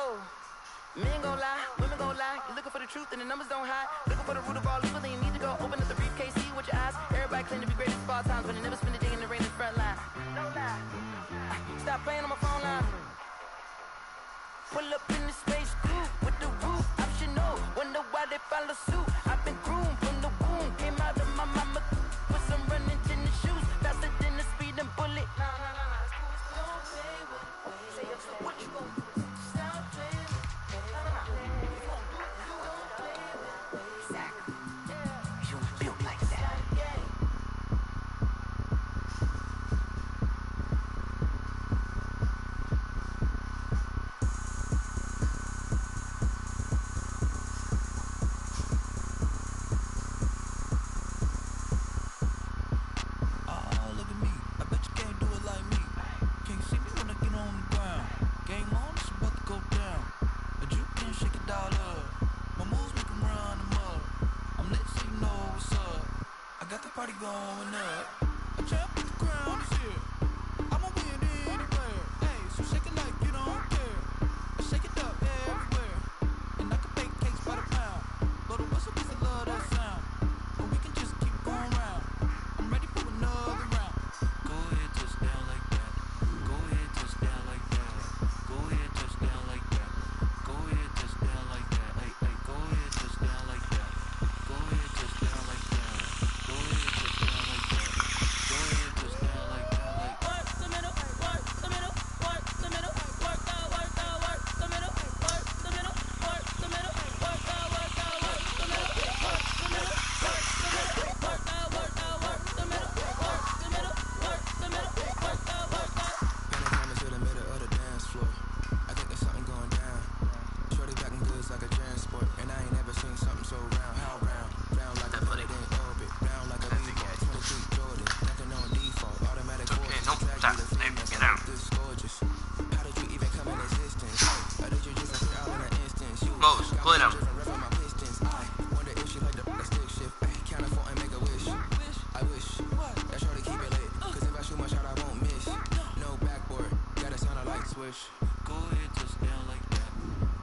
Oh, men gon' lie, women gon' lie. You're looking for the truth and the numbers don't hide. Looking for the root of all evil, then you need to go open up the briefcase, see with your eyes. Everybody claim to be greatest of all times, but they never spend a day in the rain in the front line. No lie. Stop playing on my phone line. Pull up in the space coupe with the roof optional. Wonder why they follow suit. I've been groomed from the womb. Came out of my mama with some running in the shoes. Faster than the speeding bullet. Don't play with me. Say yo, so what you gon' do? Stop playing with me. You gon' do it. You don't play with me. Exactly. You feel like that. Going up, a champ with the crown is here. I'ma win anywhere. Hey, so shake it like you don't care. Shake it up everywhere. And I can bake cakes by the pound. Blow the whistle 'cause I love that sound. But we can just keep going round. I'm ready for another round. Go ahead, touch down like that. Go ahead, touch down like that. Go ahead, touch down like that. Go ahead, touch down like that. Hey, hey, go ahead, touch down like that. Go ahead, touch down like that. Go ahead. Pull it out. Go ahead, touch down like that.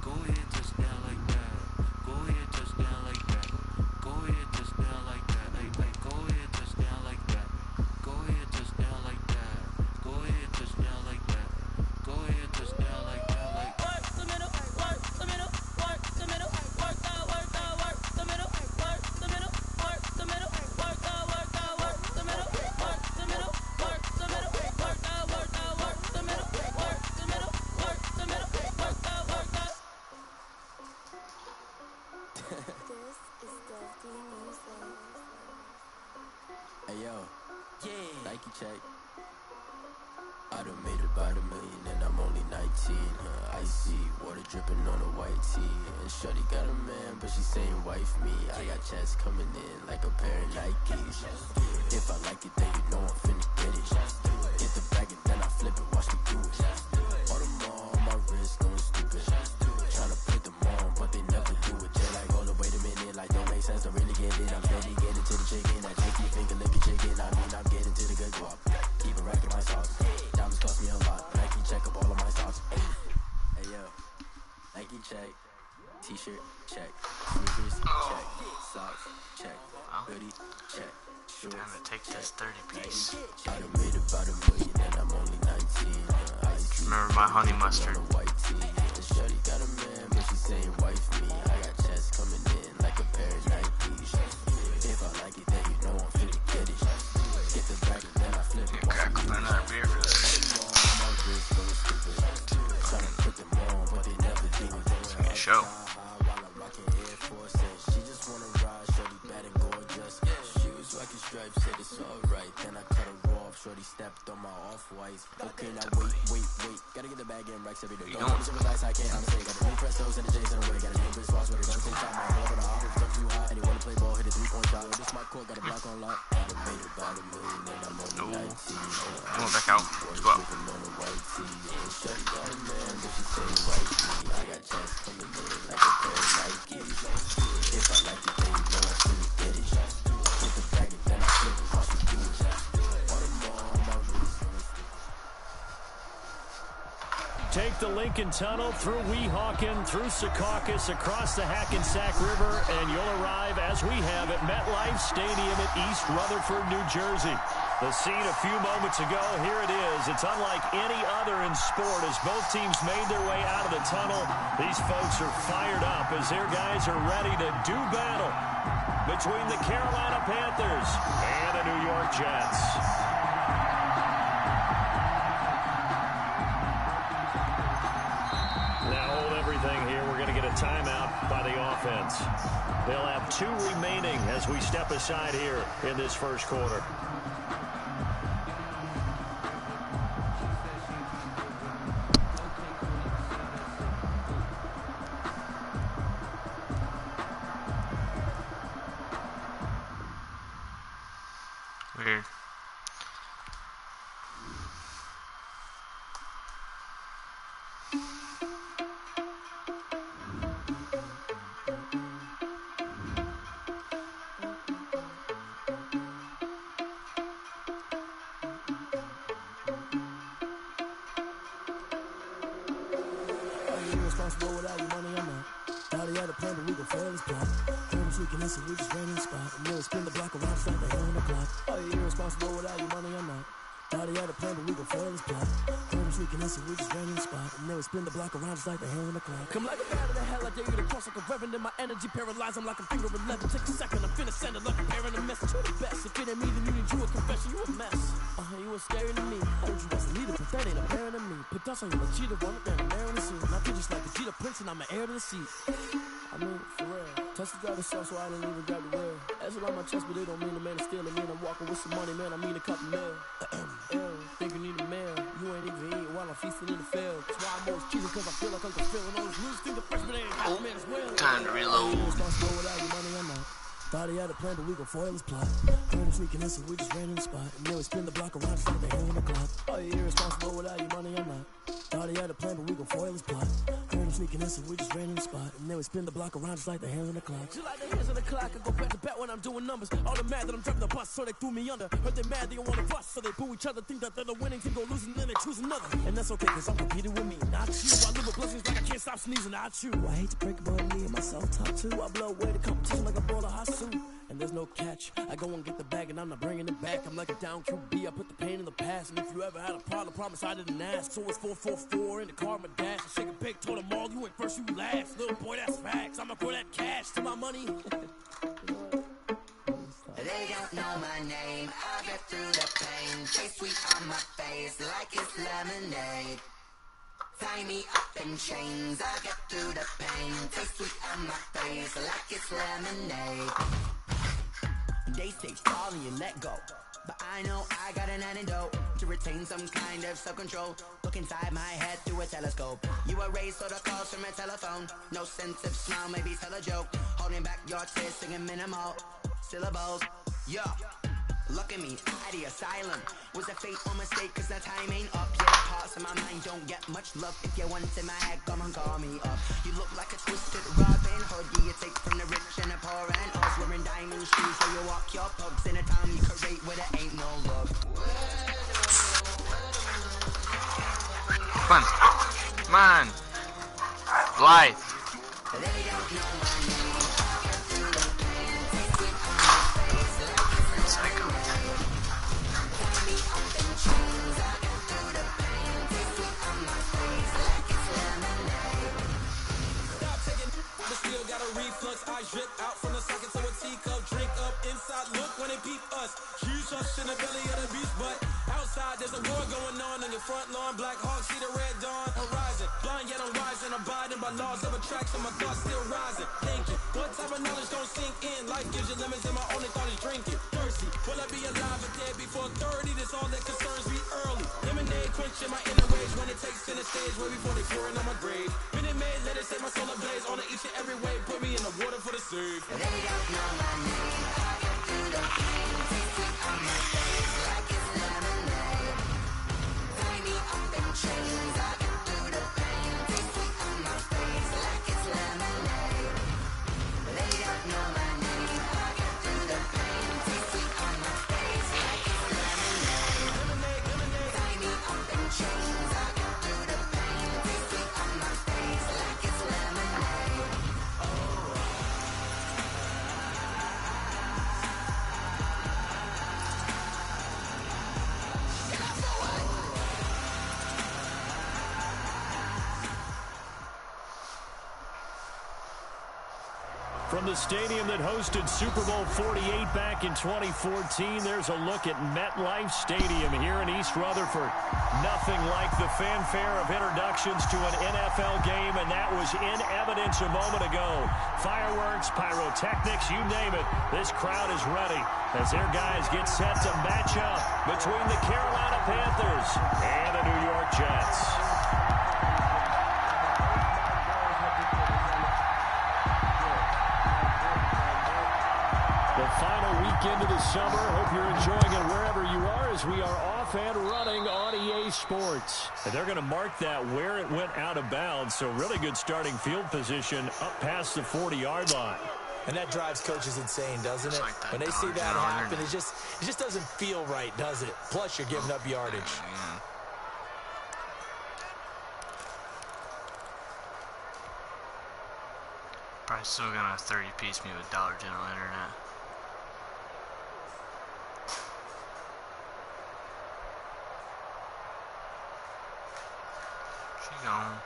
Go ahead, touch down like that. Go ahead, touch down like that. Go ahead, touch down like that. Hey, hey, go ahead, touch down like that. Go ahead, touch down like that. Go ahead, touch down like that. Go ahead, touch down like that. Like work the middle, work the middle, work the middle, work the middle, work the middle, work the middle, work the middle, work the middle, work the middle, work the middle, work the middle, work the middle, work the middle, work the middle, work the work the. This is Dusty Music. Hey yo, yeah, Nike check. I done made about $1 million and I'm only 19. Icy water dripping on a white tee. And shorty got a man, but she saying wife me. I got checks coming in like a pair of Nikes. If I like it, then you know I'm finna get it. Get the bag and then I flip it, watch me do it. All them on my wrist going stupid. Tryna put them on, but they never do it. They're like, hold up, wait a minute, like don't make sense to really get it. I'm steady getting to the chicken, that chicky finger licking chicken. I mean, I'm getting to the good guap. Keep it racking my sauce. Diamonds cost me a lot. Nike check up all of my socks. Hey yo, Nike check. T-shirt check. Sneakers check. Socks check. Hoodie check. Damn, it takes this 30 piece. I done made about $1 million and I'm only 19. Remember my honey mustard. The shorty got a man, but she saying wife me. I got checks coming in like a pair of Nikes. If I like it, then you know I'm finna get it. Get the bag and then I flip it. Crack open another beer for this. Tryna put them on, but they never do it. Good show. She just wanna ride, shorty bad and gorgeous. She was rocking stripes, said it's alright. Then I cut her off, shorty stepped on my off-white. Okay, now wait. Gotta get the bag in racks every day. Don't realize I can't, I'm saying. Got a new Prestos and a Jason away. Got a new Chris Ross with a gun, take shot. My head up on the hop, it's too hot. And he wanna play ball, hit a 3-point shot. This my court, got a block on lock. I done made about $1 million and I'm only 19. Come on, back out. Let's go out. Shorty got a man, but she say wife me. I got checks coming in like a pair of Nikes. If I like it, then you know I'm finna get it. Get the bag and then I flip it, watch me do it. All them on my wrist. Take the Lincoln Tunnel, through Weehawken, through Secaucus, across the Hackensack River, and you'll arrive, as we have, at MetLife Stadium at East Rutherford, New Jersey. The scene a few moments ago, here it is. It's unlike any other in sport as both teams made their way out of the tunnel. These folks are fired up as their guys are ready to do battle between the Carolina Panthers and the New York Jets. Now hold everything here. We're going to get a timeout by the offense. They'll have 2 remaining as we step aside here in this first quarter. Weird. Irresponsible without your money, I'm not. Thought he had a plan, but we gon' fail his plot. Heard him sneaking in, so we just ran in the spot. And then spin the block around, start the hell on the clock. Are you irresponsible without your money, I'm not. Thought he had a plan, but we gon' fail his plot. Heard him sneaking in, so we just ran in the spot. And then spin the block around, just like the hell on the clock. Come like a bat of the hell, I dare you to cross like a reverend. In my energy paralyzed, I'm like a finger 11. Take a second, I'm finna send a lucky parent a message. You're the best. If it ain't me, then you need you a confession. You a mess. You was scary to me. I heard you was a leader, but that ain't apparent to me. Put dust on you, a cheater, run it down, an air in the scene. I feel just like a cheetah prince, and I'm an heir to the seat. I mean, for real. Touch the driver's self, so I didn't even grab the wheel. That's on my chest, but it don't mean the man is stealing. Man, I'm walking with some money, man. I mean a couple mil. Think you need a meal. You ain't even eating while I'm feasting in the field. That's why I'm always cheating, cause I feel like I'm just feeling all those loose. Think the freshman ain't half man as well. Time to reload. Irresponsible without your money, I'm not. Thought he had a plan, but we gon' foil his plot. Heard him sneaking in, so we just ran in the spot. And then we spin the block around, just like the hell on the clock. Are you irresponsible without your money, I'm not. Thought he had a plan, but we gon' foil his plot. Heard him sneaking in, so we just ran in the spot. And then we spin the block around, just like the hell on the clock. Just like the hands on the clock, I go back to back when I'm doing numbers. All the mad that I'm driving the bus, so they threw me under. Heard they mad, they don't wanna bust, so they boo each other. Think that they're the winning team, go losing, then they choose another. And that's okay, cause I'm competing with me, not you. I live with blessings like I can't stop sneezing, not you. I hate to break it, but me and my self-talk too. I blow away the competition like a ball of hot soup. And there's no catch. I go and get the bag and I'm not bringing it back. I'm like a down QB, I put the pain in the past. And if you ever had a problem, promise I didn't ask. So it's 444 in the car, my dash. I shake a big, told them all, you ain't first, you last. Little boy, that's facts. I'ma throw that cash to my money. They don't know my name, I get through the pain. Taste sweet on my face like it's lemonade. Tie me up in chains, I get through the pain. Taste sweet on my face like it's lemonade. They say fall and you let go, but I know I got an antidote to retain some kind of self-control. Look inside my head through a telescope. You erase all the calls from a telephone. No sense of smile, maybe tell a joke. Holding back your tears, singing minimal syllables. Yeah, look at me, at the asylum. Was a fate or mistake, cause the time ain't up. Yeah, the parts of my mind don't get much love. If you want in my head, come and call me up. You look like a twisted Robin Hood. You take from the rich and the poor and us. Wearing diamond shoes so you walk your pugs in a town you create where there ain't no love. Come on. Come on. Blythe. They don't know my name. Psycho. Got a reflux, I drip out from the socket to a teacup. Drink up inside, look when they peep us. Huge us in the belly of the beast, but outside there's a war going on your front lawn. Black Hawk, see the red dawn horizon. Blind yet I'm rising, abiding by laws of attraction. My thoughts still rising, thinking what type of knowledge don't sink in? Life gives you lemons and my only thought is drinking. Thirsty, will I be alive or dead before 30? That's all that concerns me early. Lemonade quenching my inner rage when it takes center stage way before they pouring on my grave. Minute Maid, let it set my soul ablaze on each and every way. Put me in the water for the save. They don't know my name. I get through the pain. Taste sweet on my face like it's lemonade. Tie me up in chains. I get through the pain. Taste sweet on my face like it's lemonade. They don't know my name. I get through the pain. Taste sweet on my face like it's lemonade. Tie me up in chains. I get through the pain. Taste sweet From the stadium that hosted Super Bowl 48 back in 2014, there's a look at MetLife Stadium here in East Rutherford. Nothing like the fanfare of introductions to an NFL game, and that was in evidence a moment ago. Fireworks, pyrotechnics, you name it. This crowd is ready as their guys get set to match up between the Carolina Panthers and the New York Jets. The final weekend of the summer. Hope you're enjoying it wherever you are as we are off and running on EA Sports. And they're going to mark that where it went out of bounds. So really good starting field position up past the 40-yard line. And that drives coaches insane, doesn't it? Like when they see that happen, it just doesn't feel right, does it? Plus, you're giving up yardage. Probably still gonna 30-piece me with Dollar General Internet. Keep going.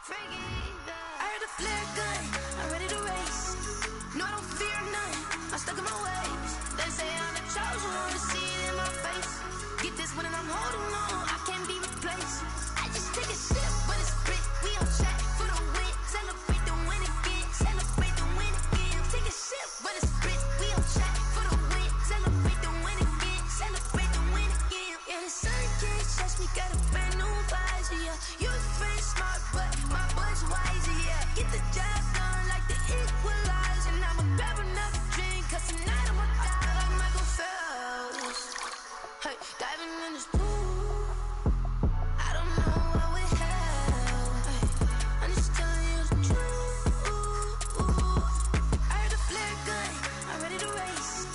I heard a flare gun, I'm ready to race. No, I don't fear none, I'm stuck in my ways. They say I'm the chosen one, to see it in my face. Get this one and I'm holding on, I can't be replaced. I just take a sip, but it's grit. We on track for the win. Celebrate the win again, celebrate the win again. Take a sip, but it's grit. We on track for the win. Celebrate the win again, celebrate the win again. Yeah, the sun can't touch me, got a brand new visor. Yeah, you very smart, but my boy's wiser. Yeah, get the job done like the equalizer. And I'ma grab another drink, cause tonight I'ma die like Michael Phelps. Hey, diving in this pool, I don't know what we have. Hey, I'm just telling you the truth. I heard a flare gun, I'm ready to race.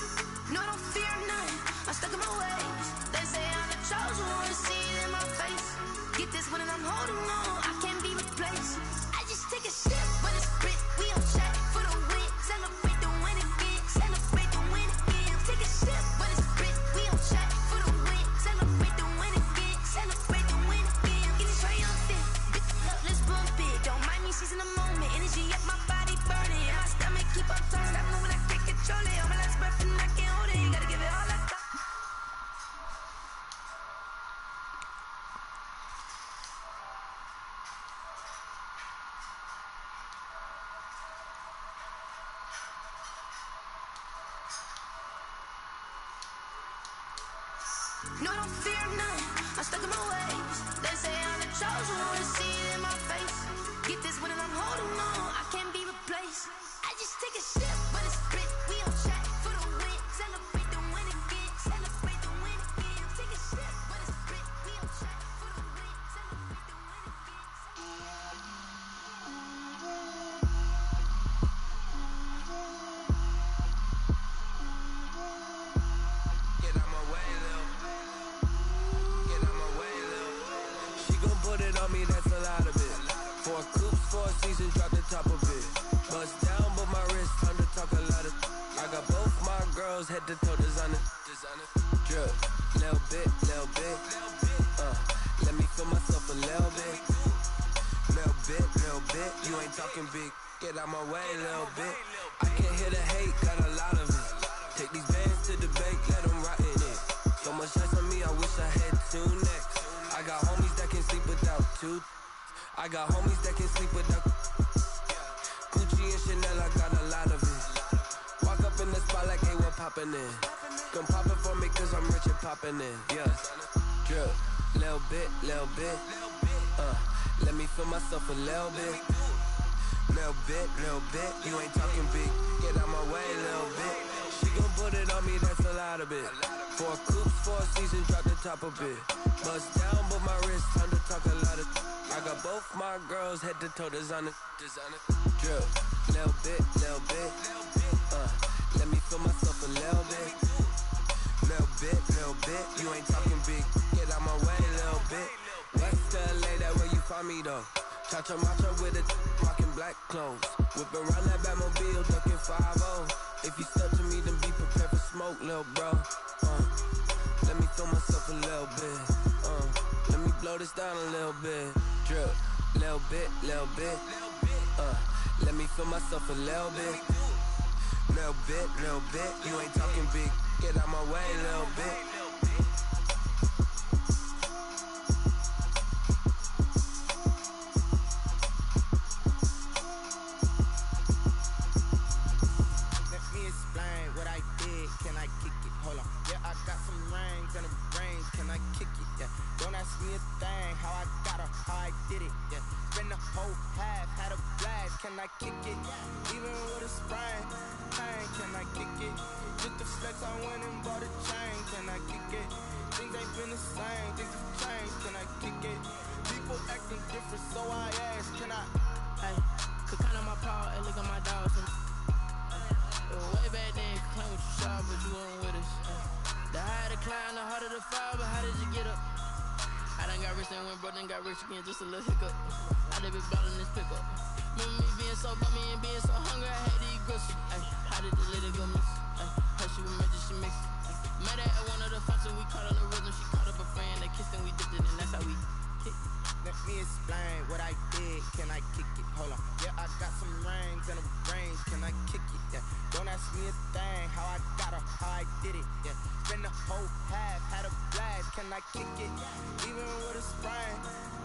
No, I don't fear none, I'm stuck in my ways. They say I'm the chosen one, to see it in my face. Get this one and I'm holding on, I can't be replaced. I just take a sip, but it's grit. We on track for the win. Celebrate the win again, celebrate the win again. Take a sip, but it's grit. We on track for the win. Celebrate the win again, celebrate the win again. Get it triumphant, bitch up, let's bump it. Don't mind me seizing the moment, energy up my body burning. And my stomach keep on turning, I know when I can't control it. On my last breath and I can't hold it. You gotta give it all I got. No, I don't fear none, I'm stuck in my ways. They say I'm the chosen one, to see it in my face. Get this one and I'm holding on, I can't be replaced. I just take a sip, but it's grit. We on track for the win. Celebrate the win again, celebrate the win again. Take a sip, but it's grit. We on track for the win. Celebrate the win again. Get out my way, Lil. Get out my way, Lil. She gon' put it on me, that's a lot of it. 4 coops, 4 seasons, drop the top of it. Bust down, but my wrist, time to talk a lot of. I got both my girls, head to toe designer. Drip, little bit, little bit. Let me feel myself a little bit. Little bit. You ain't talking big. Get out my way, little bit. I can't hear the hate, got a lot of it. Take these bands to the bank, let them rot in it. So much ice on me, I wish I had 2 necks. I got homies that can sleep without 2. I got homies that can sleep without Gucci and Chanel, I got a lot of it. Walk up in the spot like, hey, what poppin' in? Come pop it for me, cause I'm rich and poppin' in. Yeah, drip, little bit. Let me feel myself a little bit. Little bit. You ain't talking big. Get out my way, little bit. She gon' put it on me, that's a lot of it. 4 coops, 4 seasons, drop the top of it. Bust down, but my wrist, time to talk a lot of. I got both my girls, head to toe designer. Drip, little bit. Let me feel myself a little bit. Little bit. You ain't talking big. Get out my way, little bit. West LA, that where you find me though. Cha-cha matcha with a rockin' black clothes. Whip around that Batmobile, ducking 5-0. If you step to me, then be prepared for smoke, lil' bro. Let me throw myself a little bit. Let me blow this down a little bit. Drip, little bit, little bit. Let me feel myself a little bit. Little bit, little bit. You ain't talking big. Get out my way, little bit. Can I kick it? Hold on. Yeah, I got some rings and a range. Can I kick it? Yeah. Don't ask me a thing. How I got her, how I did it. Yeah. Spend the whole half, had a blast. Can I kick it? Even with a sprain. Pain, can I kick it? Just the flex, I went and bought a chain. Can I kick it? Things ain't been the same. Things have changed. Can I kick it? People acting different, so I ask. Can I? Hey, could count on my paw and look at my dogs. Way back then, claim what you saw, but you weren't with us. The higher the climb, the harder the fall, but how did you get up? I done got rich and went broke, then got rich again, just a little hiccup. I done been ballin' this pickup. Remember me being so bummy and being so hungry, I had to eat groceries. How did the lady go miss? Her she was magic, she mixed it. Met her at one of the functions, we caught her the rhythm, she caught up a friend, they kissed and we dipped it, and that's how we kicked. Let me explain what I did. Can I kick it? Hold on. Yeah, I got some rings and a range. Can I kick it? Yeah. Don't ask me a thing. How I got her, how I did it. Yeah. Spend the whole half, had a blast. Can I kick it? Even with a sprain.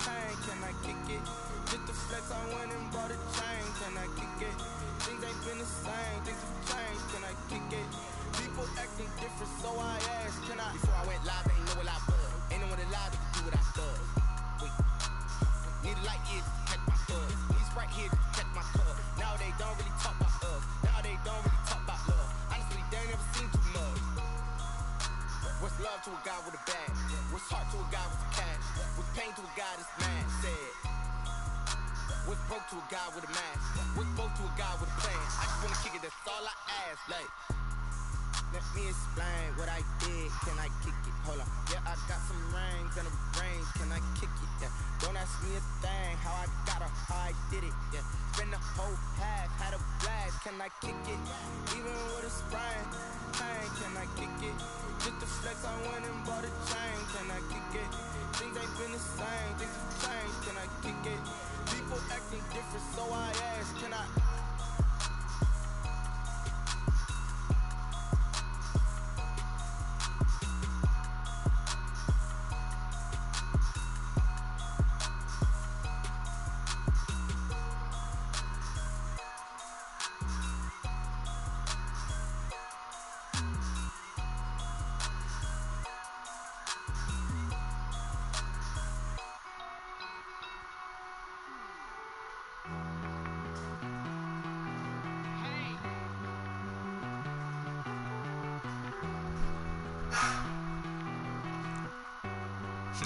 Pain, can I kick it? Just the flex, I went and bought a chain. Can I kick it? Things ain't been the same. Things have changed. Can I kick it? People acting different, so I asked. Can I? Before I went live, ain't know what I was. Ain't know what it live to do what I thought. Need a light here to catch my buzz. He's right here to catch my cup. Now they don't really talk about us. Now they don't really talk about love. Honestly, they ain't never seen too much. What's love to a guy with a bag? What's heart to a guy with a cash? What's pain to a guy that's mad? Said. What's broke to a guy with a mask? What's broke to a guy with a plan? I just wanna kick it, that's all I ask. Like, let me explain what I did. Can I kick it? Hold on. Yeah, I got some rings and a range. Can I kick it? Yeah. Don't ask me a thing. How I got her, how I did it. Yeah. Spend the whole half, had a blast. Can I kick it? Even with a sprain. Pain, can I kick it? Just the flex, I went and bought a chain. Can I kick it? Things ain't been the same. Things have changed. Can I kick it? People acting different, so I ask. Can I?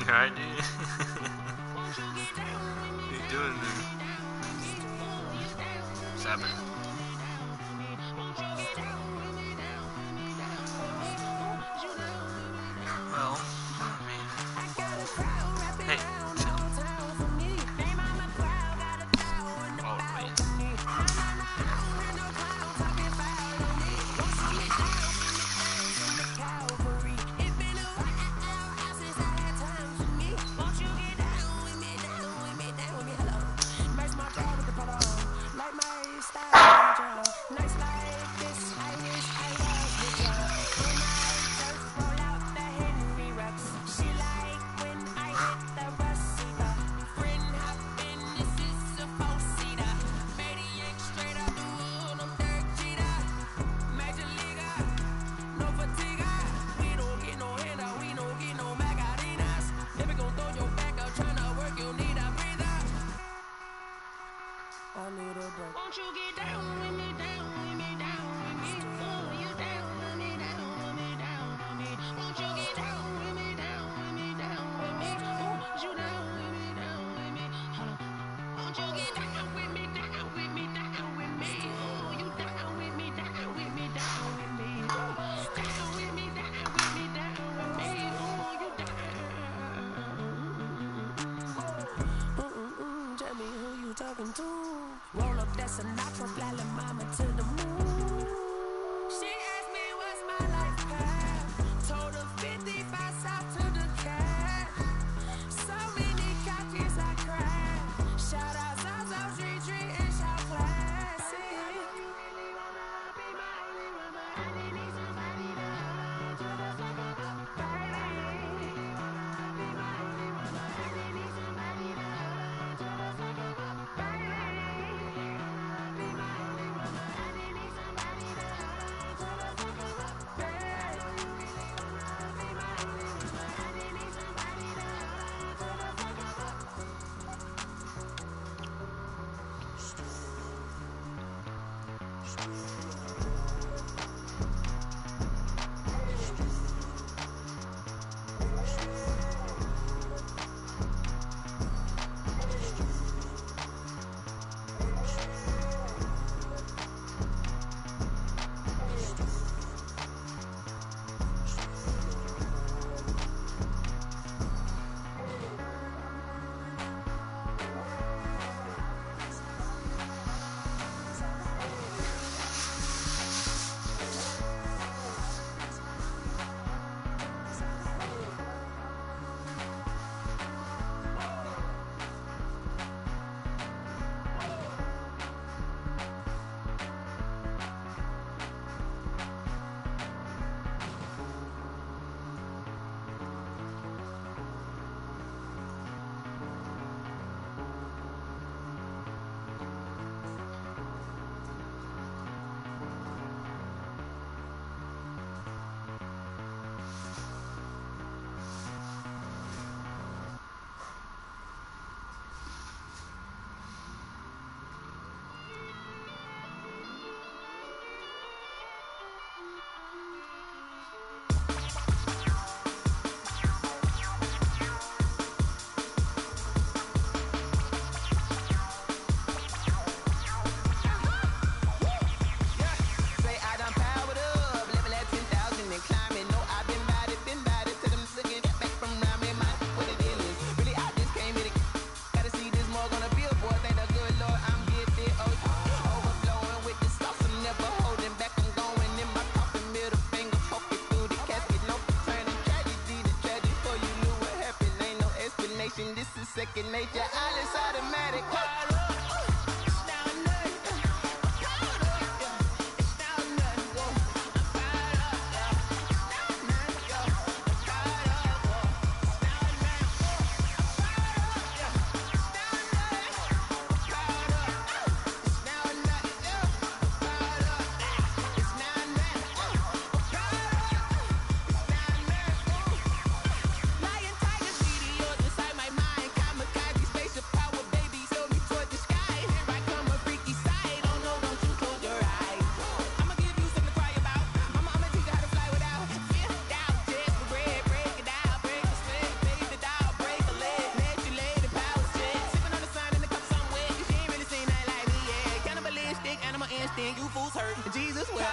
Alright, dude. What are you doing, dude? What's happening? Well, I mean, hey, chill. Oh, wait. Won't you get down with me, down with me, down with me? Oh, you down with me, down with me, down with me? Won't you get down with me, down with me, down with me? Oh, you down with me, down with me? Hold on. Won't you get down with me, down with me, down with me? Oh, you down with me, down with me, down with me? Oh, down with me, down with me, down with me? Oh, you down? Tell me who you talking to. Roll that's a natural, fly little mama to the moon. She asked me what's my life path. Told her 55 south to the cat. So many couches I cried. Shout out South Street and shout classic. This is second nature, all is automatic. You fools hurt. Jesus will.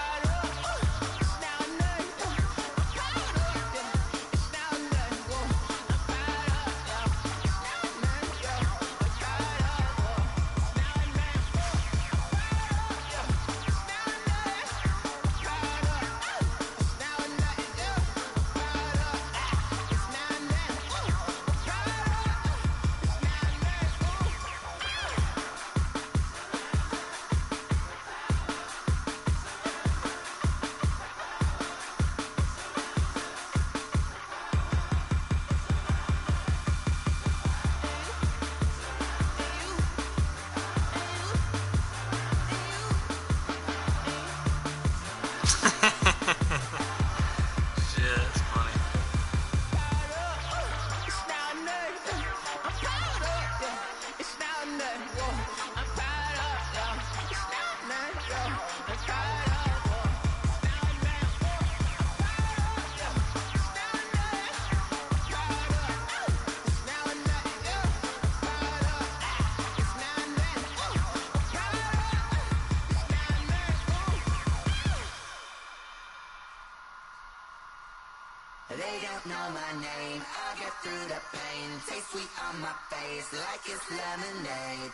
They don't know my name, I'll get through the pain. Taste sweet on my face like it's lemonade.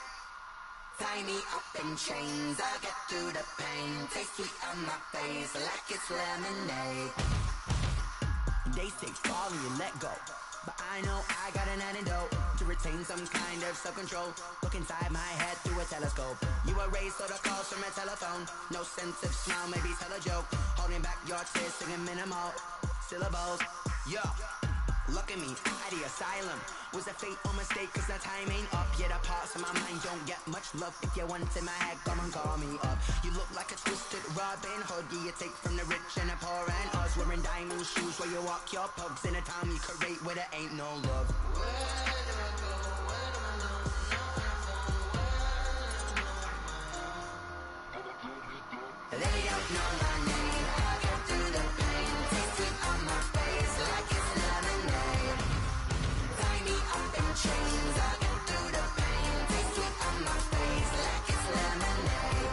Tie me up in chains, I'll get through the pain. Taste sweet on my face like it's lemonade. They say fall and you let go, but I know I got an antidote to retain some kind of self-control. Look inside my head through a telescope. You erase all the calls from a telephone. No sense of smile, maybe tell a joke. Holding back your tears, singing minimal syllables. Yo, look at me, at the asylum. Was a fate or mistake, cause the time ain't up. Yet the parts of my mind don't get much love. If you want in my head, come and call me up. You look like a twisted Robin Hood. You take from the rich and the poor and us. Wearing diamond shoes where you walk your pugs. In a town you create where there ain't no love. They don't know my name, I'll get through the pain. Taste it on my face like it's lemonade. Tie me up in chains, I'll get through the pain. Taste it on my face like it's lemonade.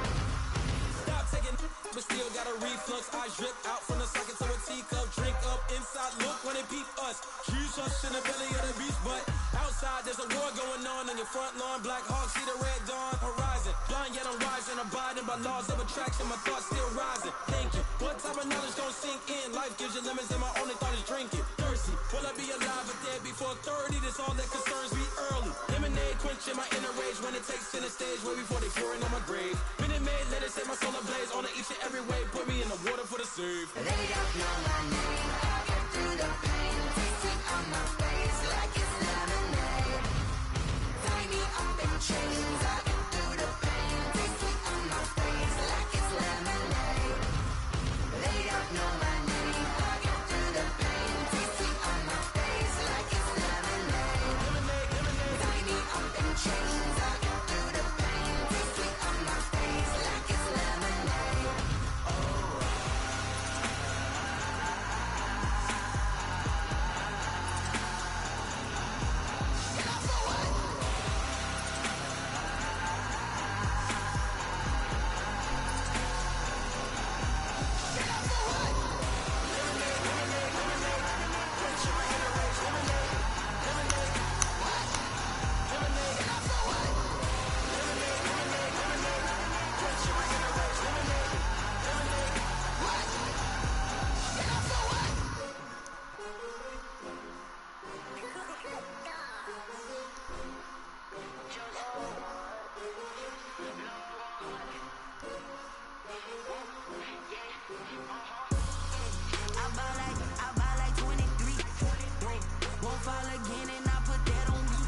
Stop taking but still got a reflux. I drip out from the socket to a teacup. Drink up inside, look when it peep us. Huge us in the belly of the beast, but outside there's a war going on your front lawn. Black Hawk, see the red dawn horizon. Blind yet I'm rising, abiding by laws of attraction. My thoughts still rising, thinking what type of knowledge don't sink in? Life gives you lemons and my only thought is drinking. Thirsty, will I be alive or dead before 30? That's all that concerns me early. Lemonade quenching my inner rage when it takes center stage way before they pouring on my grave. Minute Maid, let it set my soul ablaze on each and every way. Put me in the water for the save. They don't know my name, I'll get through the pain. Taste it on my face like it's lemonade. Tie me up in chains, I'll get through the pain. Taste it on my face like it's lemonade. They don't know my name, I'll get through the pain. Taste it on my face like it's lemonade. Tie me up in chains, I'll get through the pain. Taste it on my face like it's lemonade. I buy like 23. Won't fall again and I put that on me.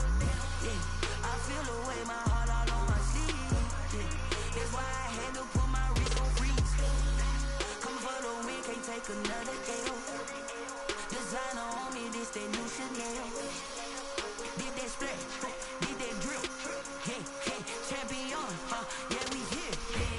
Yeah, I feel the way my heart all on my sleeve. Yeah, that's why I had to put my wrist on freeze. Come for the win, can't take another L. Designer on me, this that new Chanel. Did that split, did that drip. Hey, hey, champion, yeah, we here.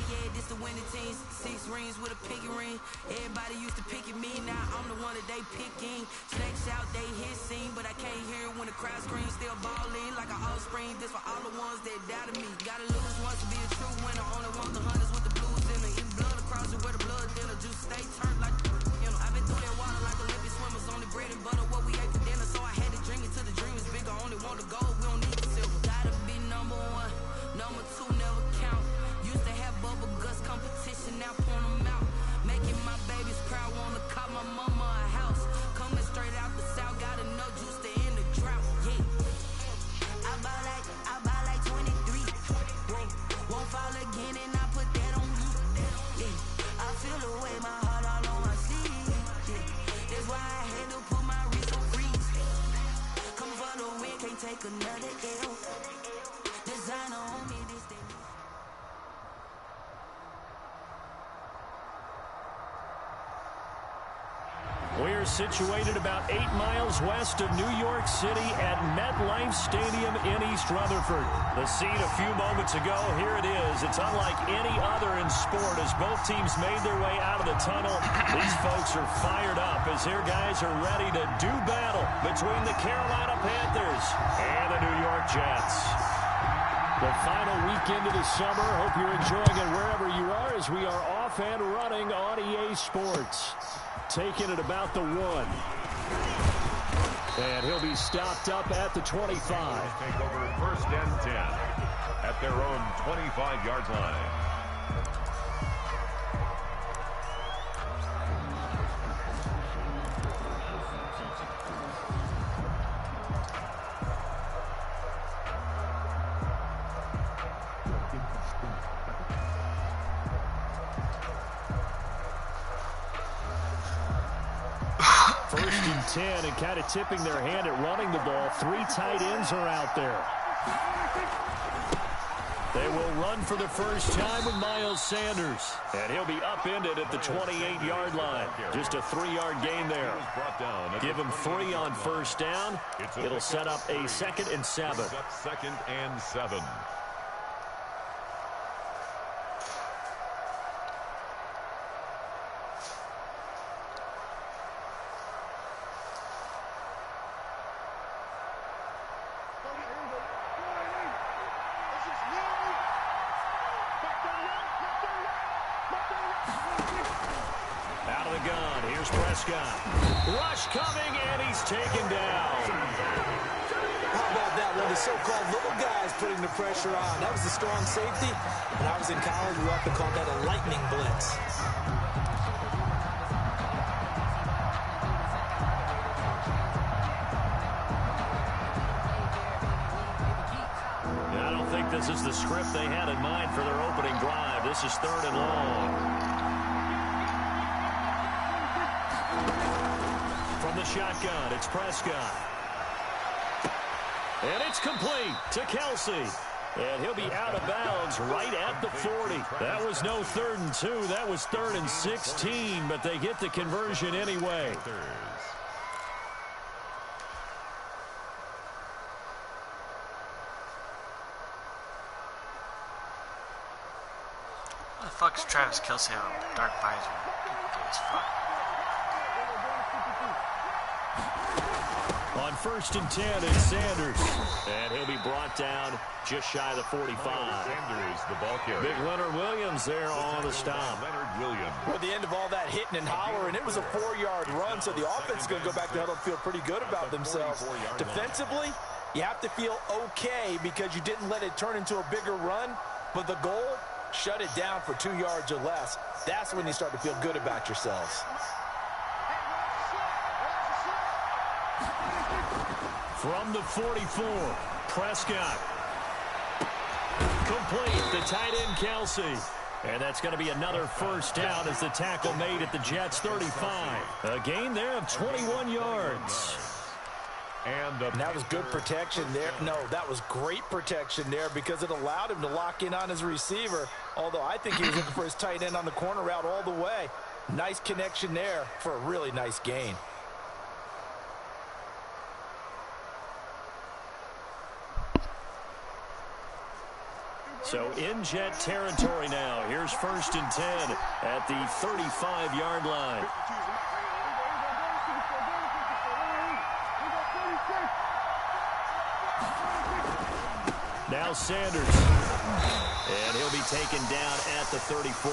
Yeah, this the winning teams. 6 rings with a pinky ring. Everybody used to pick at me, now I'm the one that they picking. Snakes out, they hit scene, but I can't hear it when the crowd screams. Still balling like an offspring. This for all the ones that doubted me. Gotta lose once to be a true winner. Only want the hunters with the blues in it. Eating blood across it where the blood dinner. Juice stay turned like, you know. I've been through that water like Olympic swimmers. Only bread and butter, what we ate for dinner. So I had to drink it till the dream is bigger. Only want the gold, we don't need the silver. Gotta be number 1, number 2 never count. Used to have bubble guts competition, now point them out. Making my babies proud, wanna call my mama a house. Coming straight out the south, gotta know juice to end the drought. Yeah, I buy like 23. Won't fall again and I put that on me. Yeah, I feel the way my heart all on my sleeve. Yeah, that's why I had to put my wrist on freeze. Come for the win, can't take another L. Designer on me, this that. We're situated about 8 miles west of New York City at MetLife Stadium in East Rutherford. The scene a few moments ago, here it is. It's unlike any other in sport as both teams made their way out of the tunnel. These folks are fired up as their guys are ready to do battle between the Carolina Panthers and the New York Jets. The final weekend of the summer. Hope you're enjoying it wherever you are as we are off and running on EA Sports. Taking it about the 1. And he'll be stopped up at the 25. Take over 1st and 10. at their own 25-yard line. First and 10, and kind of tipping their hand at running the ball. 3 tight ends are out there. They will run for the first time with Miles Sanders. And he'll be upended at the 28-yard line. Just a 3-yard gain there. Give him 3 on first down. It'll set up a 2nd and 7. 2nd and 7. Out of the gun, here's Prescott. Rush coming, and he's taken down. How about that? One of the so-called little guys putting the pressure on. That was a strong safety. When I was in college, we often called that a lightning blitz. I don't think this is the script they had in mind for their opening drive. This is 3rd and long. From the shotgun, it's Prescott. And it's complete to Kelsey. And he'll be out of bounds right at the 40. That was no 3rd and 2. That was 3rd and 16, but they get the conversion anyway. What the fuck is Travis Kelsey have a dark visor? Gay as fuck. On 1st and 10, it's Sanders. And he'll be brought down just shy of the 45. Sanders, the ball carrier. Big Leonard Williams there on the stop. Leonard Williams. At the end of all that hitting and hollering, it was a 4-yard run, so the offense is going to go back to huddle and feel pretty good about themselves. Defensively, you have to feel okay because you didn't let it turn into a bigger run, but the goal, shut it down for 2 yards or less. That's when you start to feel good about yourselves. From the 44, Prescott. Complete, the tight end Kelsey. And that's going to be another first down as the tackle made at the Jets' 35. A gain there of 21 yards. And that was good protection there. No, that was great protection there because it allowed him to lock in on his receiver, although I think he was looking for his tight end on the corner route all the way. Nice connection there for a really nice gain. So in Jet territory now. Here's 1st and 10 at the 35-yard line. Now Sanders. And he'll be taken down at the 34.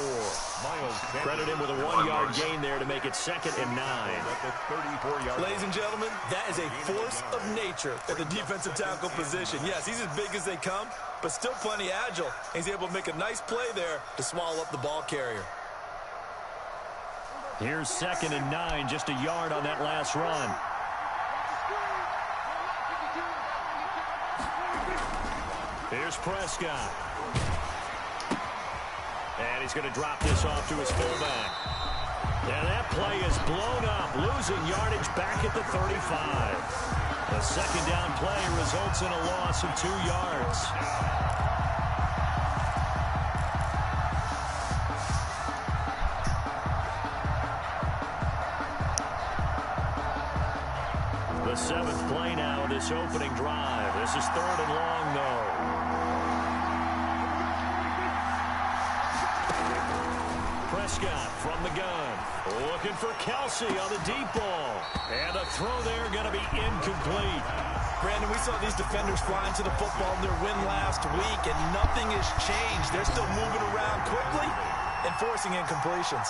Credit him with a 1-yard gain there to make it 2nd and 9. At the 34-yard line. Ladies and gentlemen, that is a force of nature at the defensive tackle position. Yes, he's as big as they come, but still plenty agile. He's able to make a nice play there to swallow up the ball carrier. Here's 2nd and 9, just a yard on that last run. Here's Prescott. And he's going to drop this off to his fullback. And that play is blown up, losing yardage back at the 35. A 2nd down play results in a loss of 2 yards. The 7th play now in this opening drive. This is 3rd and long, though. Prescott from the gun. Looking for Kelsey on the deep ball. And a throw there going to be incomplete. Brandon, we saw these defenders flying to the football in their win last week, and nothing has changed. They're still moving around quickly and forcing incompletions.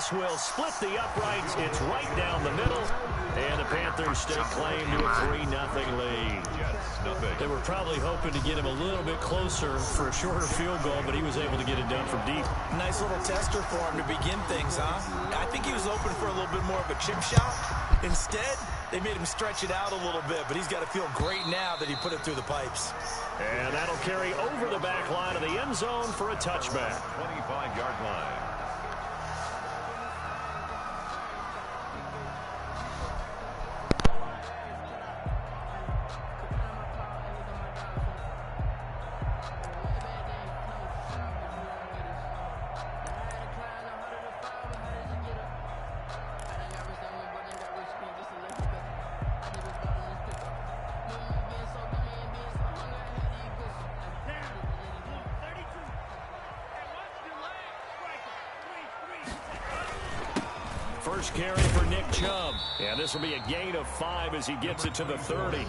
this will split the uprights. It's right down the middle. And the Panthers stake claim to a 3-0 lead. They were probably hoping to get him a little bit closer for a shorter field goal, but he was able to get it done from deep. Nice little tester for him to begin things, huh? I think he was open for a little bit more of a chip shot. Instead, they made him stretch it out a little bit, but he's got to feel great now that he put it through the pipes. And that'll carry over the back line of the end zone for a touchback. 25-yard line. First carry for Nick Chubb. And this will be a gain of 5 as he gets it to the 30.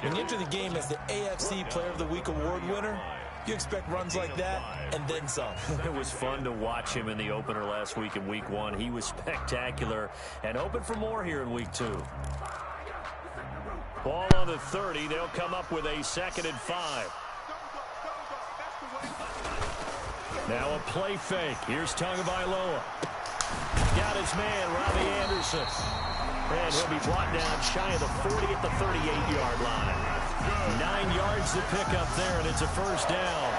When you enter the game as the AFC Player of the Week award winner, you expect runs like that and then some. It was fun to watch him in the opener last week in Week 1. He was spectacular and hoping for more here in Week 2. Ball on the 30. They'll come up with a 2nd and 5. Now a play fake. Here's Tagovailoa. Got his man, Robbie Anderson. And he'll be brought down shy of the 40 at the 38-yard line. 9 yards to pick up there, and it's a first down.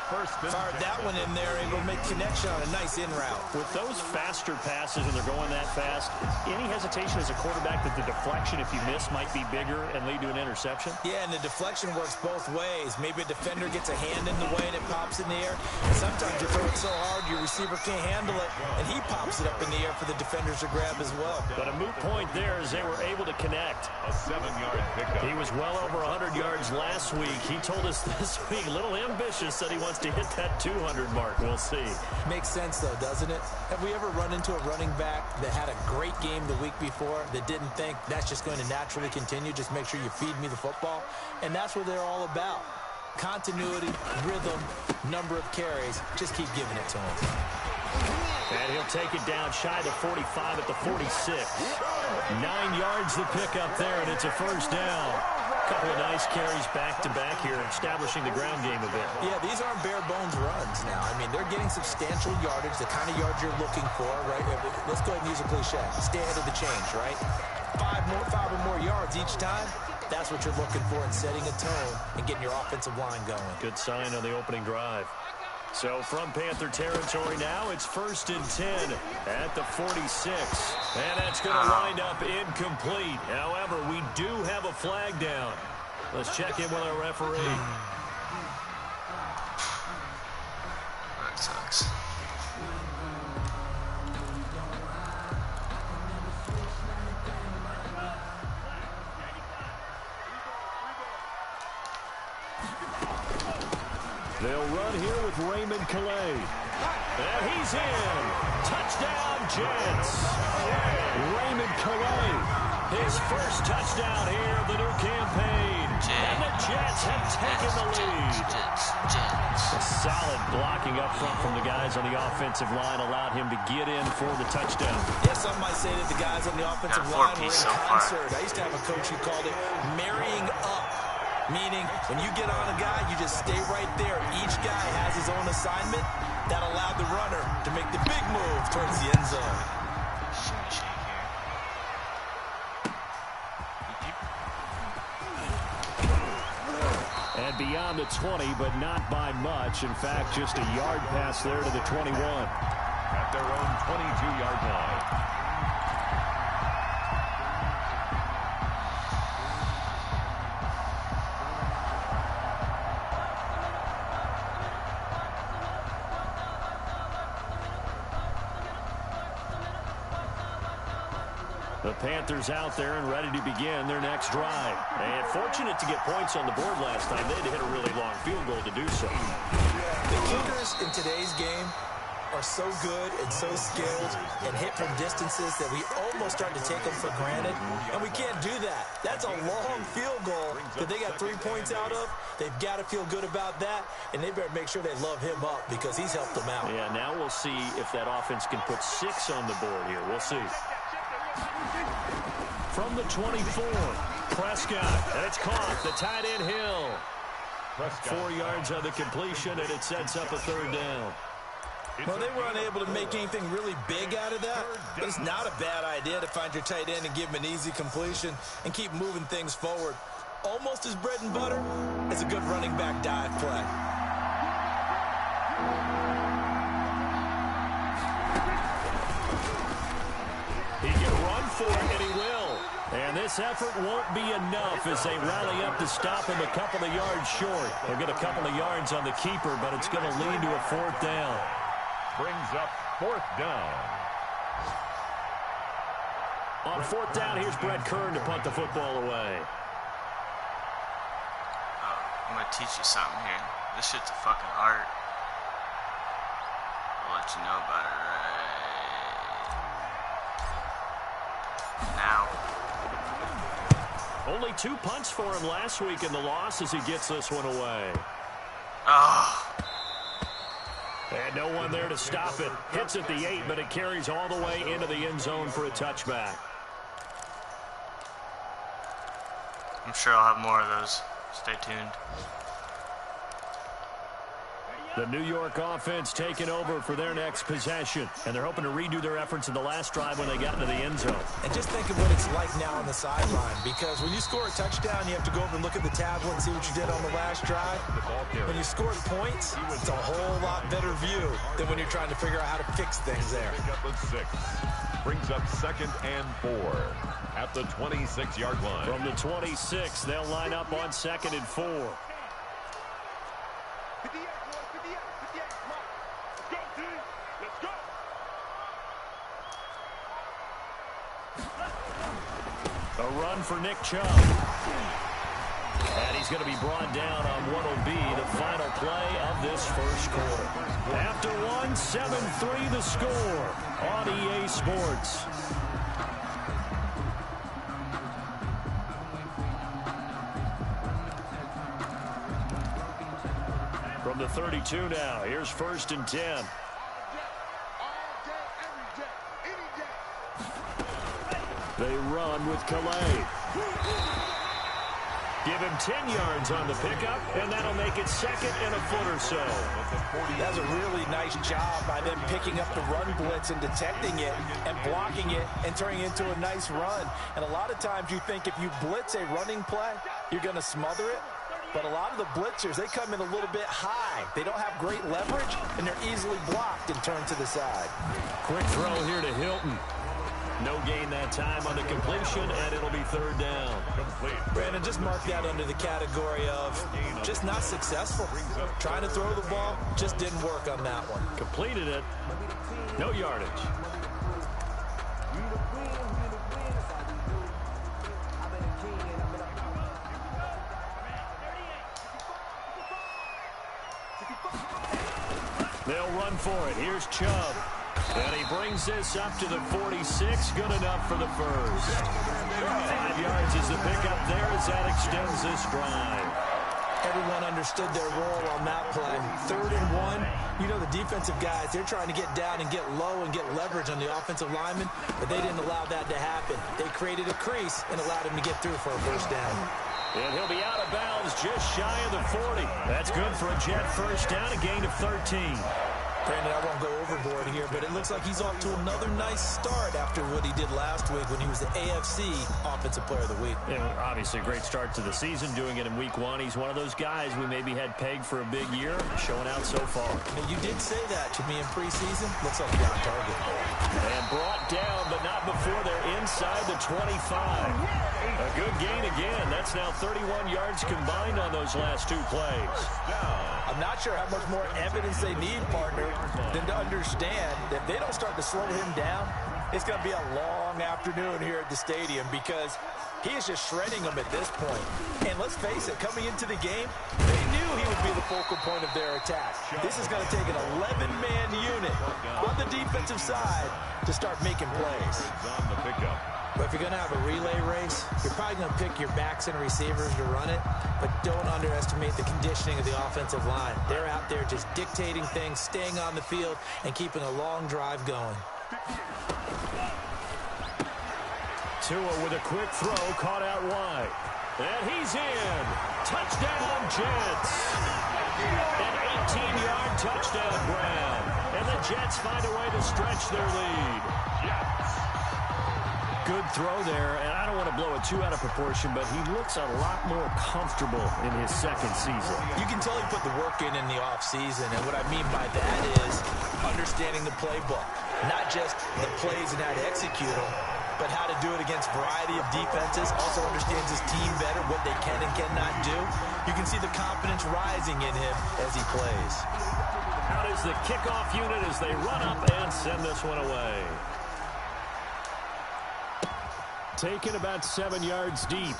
Fired that one in there, able to make connection on a nice in route. With those faster passes and they're going that fast, any hesitation as a quarterback that the deflection, if you miss, might be bigger and lead to an interception? Yeah, and the deflection works both ways. Maybe a defender gets a hand in the way and it pops in the air. And sometimes you throw it so hard your receiver can't handle it, and he pops it up in the air for the defenders to grab as well. But a moot point there as they were able to connect. A 7-yard pickup. He was well over 100 yards last week. He told us this week, a little ambitious, said he wants to hit that 200 mark. We'll see. Makes sense, though, doesn't it? Have we ever run into a running back that had a great game the week before that didn't think that's just going to naturally continue? Just make sure you feed me the football. And that's what they're all about. Continuity, rhythm, number of carries. Just keep giving it to him. And he'll take it down shy to 45 at the 46. 9 yards to pick up there, and it's a first down. Couple of nice carries back-to-back here, establishing the ground game a bit. Yeah, these aren't bare-bones runs now. I mean, they're getting substantial yardage, the kind of yards you're looking for, right? Let's go ahead and use a cliche. Stay ahead of the change, right? 5 or more yards each time. That's what you're looking for in setting a tone and getting your offensive line going. Good sign on the opening drive. So from Panther territory now, it's 1st and 10 at the 46. And that's going to wind up incomplete. However, we do have a flag down. Let's check in with our referee. That sucks. They'll run here with Raymond Calais. And he's in. Touchdown, Jets. Raymond Calais, his first touchdown here of the new campaign. And the Jets have taken the lead. A solid blocking up front from the guys on the offensive line allowed him to get in for the touchdown. Yeah, some might say that the guys on the offensive line were in concert. I used to have a coach who called it marrying up. Meaning, when you get on a guy, you just stay right there. Each guy has his own assignment. That allowed the runner to make the big move towards the end zone. And beyond the 20, but not by much. In fact, just a yard pass there to the 21. At their own 22-yard line. The Panthers out there and ready to begin their next drive. And fortunate to get points on the board last time. They had to hit a really long field goal to do so. The kickers in today's game are so good and so skilled and hit from distances that we almost start to take them for granted, and we can't do that. That's a long field goal that they got 3 points out of. They've got to feel good about that, and they better make sure they love him up because he's helped them out. Yeah, now we'll see if that offense can put 6 on the board here. We'll see. From the 24, Prescott, and it's caught. The tight end Hill. 4 yards on the completion, and it sets up a 3rd down. Well, they were unable to make anything really big out of that, but it's not a bad idea to find your tight end and give him an easy completion and keep moving things forward. Almost as bread and butter as a good running back dive play. He can run for it, and he will. And this effort won't be enough as they rally up to stop him a couple of yards short. They'll get a couple of yards on the keeper, but it's going to lead to a 4th down. Brings up 4th down. On 4th down, here's Brett Kern to punt the football away. I'm going to teach you something here. This shit's a fucking art. I'll let you know about it right now. Only 2 punts for him last week in the loss as he gets this one away. Oh. And no one there to stop it. Hits at the 8, but it carries all the way into the end zone for a touchback. I'm sure I'll have more of those. Stay tuned. The New York offense taking over for their next possession. And they're hoping to redo their efforts in the last drive when they got into the end zone. And just think of what it's like now on the sideline, because when you score a touchdown, you have to go over and look at the tablet and see what you did on the last drive. When you scored points, it's a whole lot better view than when you're trying to figure out how to fix things there. Pick up a 6. Brings up 2nd and 4 at the 26-yard line. From the 26, they'll line up on 2nd and 4. A run for Nick Chubb. And he's going to be brought down on what will be the final play of this first quarter. After 1, 7-3 the score on EA Sports. From the 32 now, here's 1st and 10. They run with Calais. Give him 10 yards on the pickup, and that'll make it 2nd and a foot or so. That's a really nice job by them picking up the run blitz and detecting it and blocking it and turning it into a nice run. And a lot of times you think if you blitz a running play, you're going to smother it. But a lot of the blitzers, they come in a little bit high. They don't have great leverage, and they're easily blocked and turned to the side. Quick throw here to Hilton. No gain that time on the completion, and it'll be 3rd down. Brandon, just mark that under the category of just not successful. Trying to throw the ball, just didn't work on that one. Completed it. No yardage. They'll run for it. Here's Chubb. And he brings this up to the 46. Good enough for the first. 5 yards is the pickup there as that extends this drive. Everyone understood their role on that play. 3rd and 1. You know the defensive guys, they're trying to get down and get low and get leverage on the offensive lineman, but they didn't allow that to happen. They created a crease and allowed him to get through for a first down. And he'll be out of bounds just shy of the 40. That's good for a Jet first down, a gain of 13. Brandon, I won't go overboard here, but it looks like he's off to another nice start after what he did last week when he was the AFC Offensive Player of the Week. Yeah, obviously a great start to the season, doing it in week 1. He's one of those guys we maybe had pegged for a big year, showing out so far. And you did say that to me in preseason. Looks like you're on target. And brought down, but not before they're inside the 25. A good gain again. That's now 31 yards combined on those last 2 plays. I'm not sure how much more evidence they need, partner, than to understand that if they don't start to slow him down, it's going to be a long afternoon here at the stadium, because He is just shredding them at this point. And let's face it, coming into the game, they knew he would be the focal point of their attack. This is going to take an 11-man unit on the defensive side to start making plays. On the pickup. But if you're going to have a relay race, you're probably going to pick your backs and receivers to run it, but don't underestimate the conditioning of the offensive line. They're out there just dictating things, staying on the field, and keeping a long drive going. Tua with a quick throw, caught out wide. And he's in. Touchdown, Jets. An 18-yard touchdown grab. And the Jets find a way to stretch their lead. Good throw there, and I don't want to blow it too out of proportion, but he looks a lot more comfortable in his second season. You can tell he put the work in the offseason, and what I mean by that is understanding the playbook. Not just the plays and how to execute them, but how to do it against a variety of defenses. Also understands his team better, what they can and cannot do. You can see the confidence rising in him as he plays. Out is the kickoff unit as they run up and send this one away. Taken about 7 yards deep.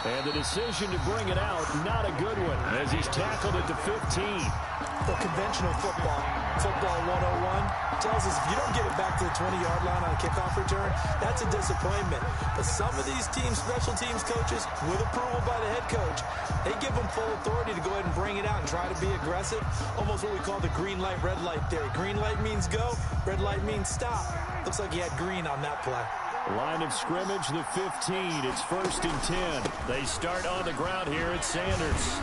And the decision to bring it out, not a good one, as he's tackled at the 15. Well, conventional football 101, tells us if you don't get it back to the 20-yard line on a kickoff return, that's a disappointment. But some of these teams, special teams coaches, with approval by the head coach, they give them full authority to go ahead and bring it out and try to be aggressive. Almost what we call the green light, red light theory. Green light means go, red light means stop. Looks like he had green on that play. Line of scrimmage, the 15. It's 1st and 10. They start on the ground here at Sanders.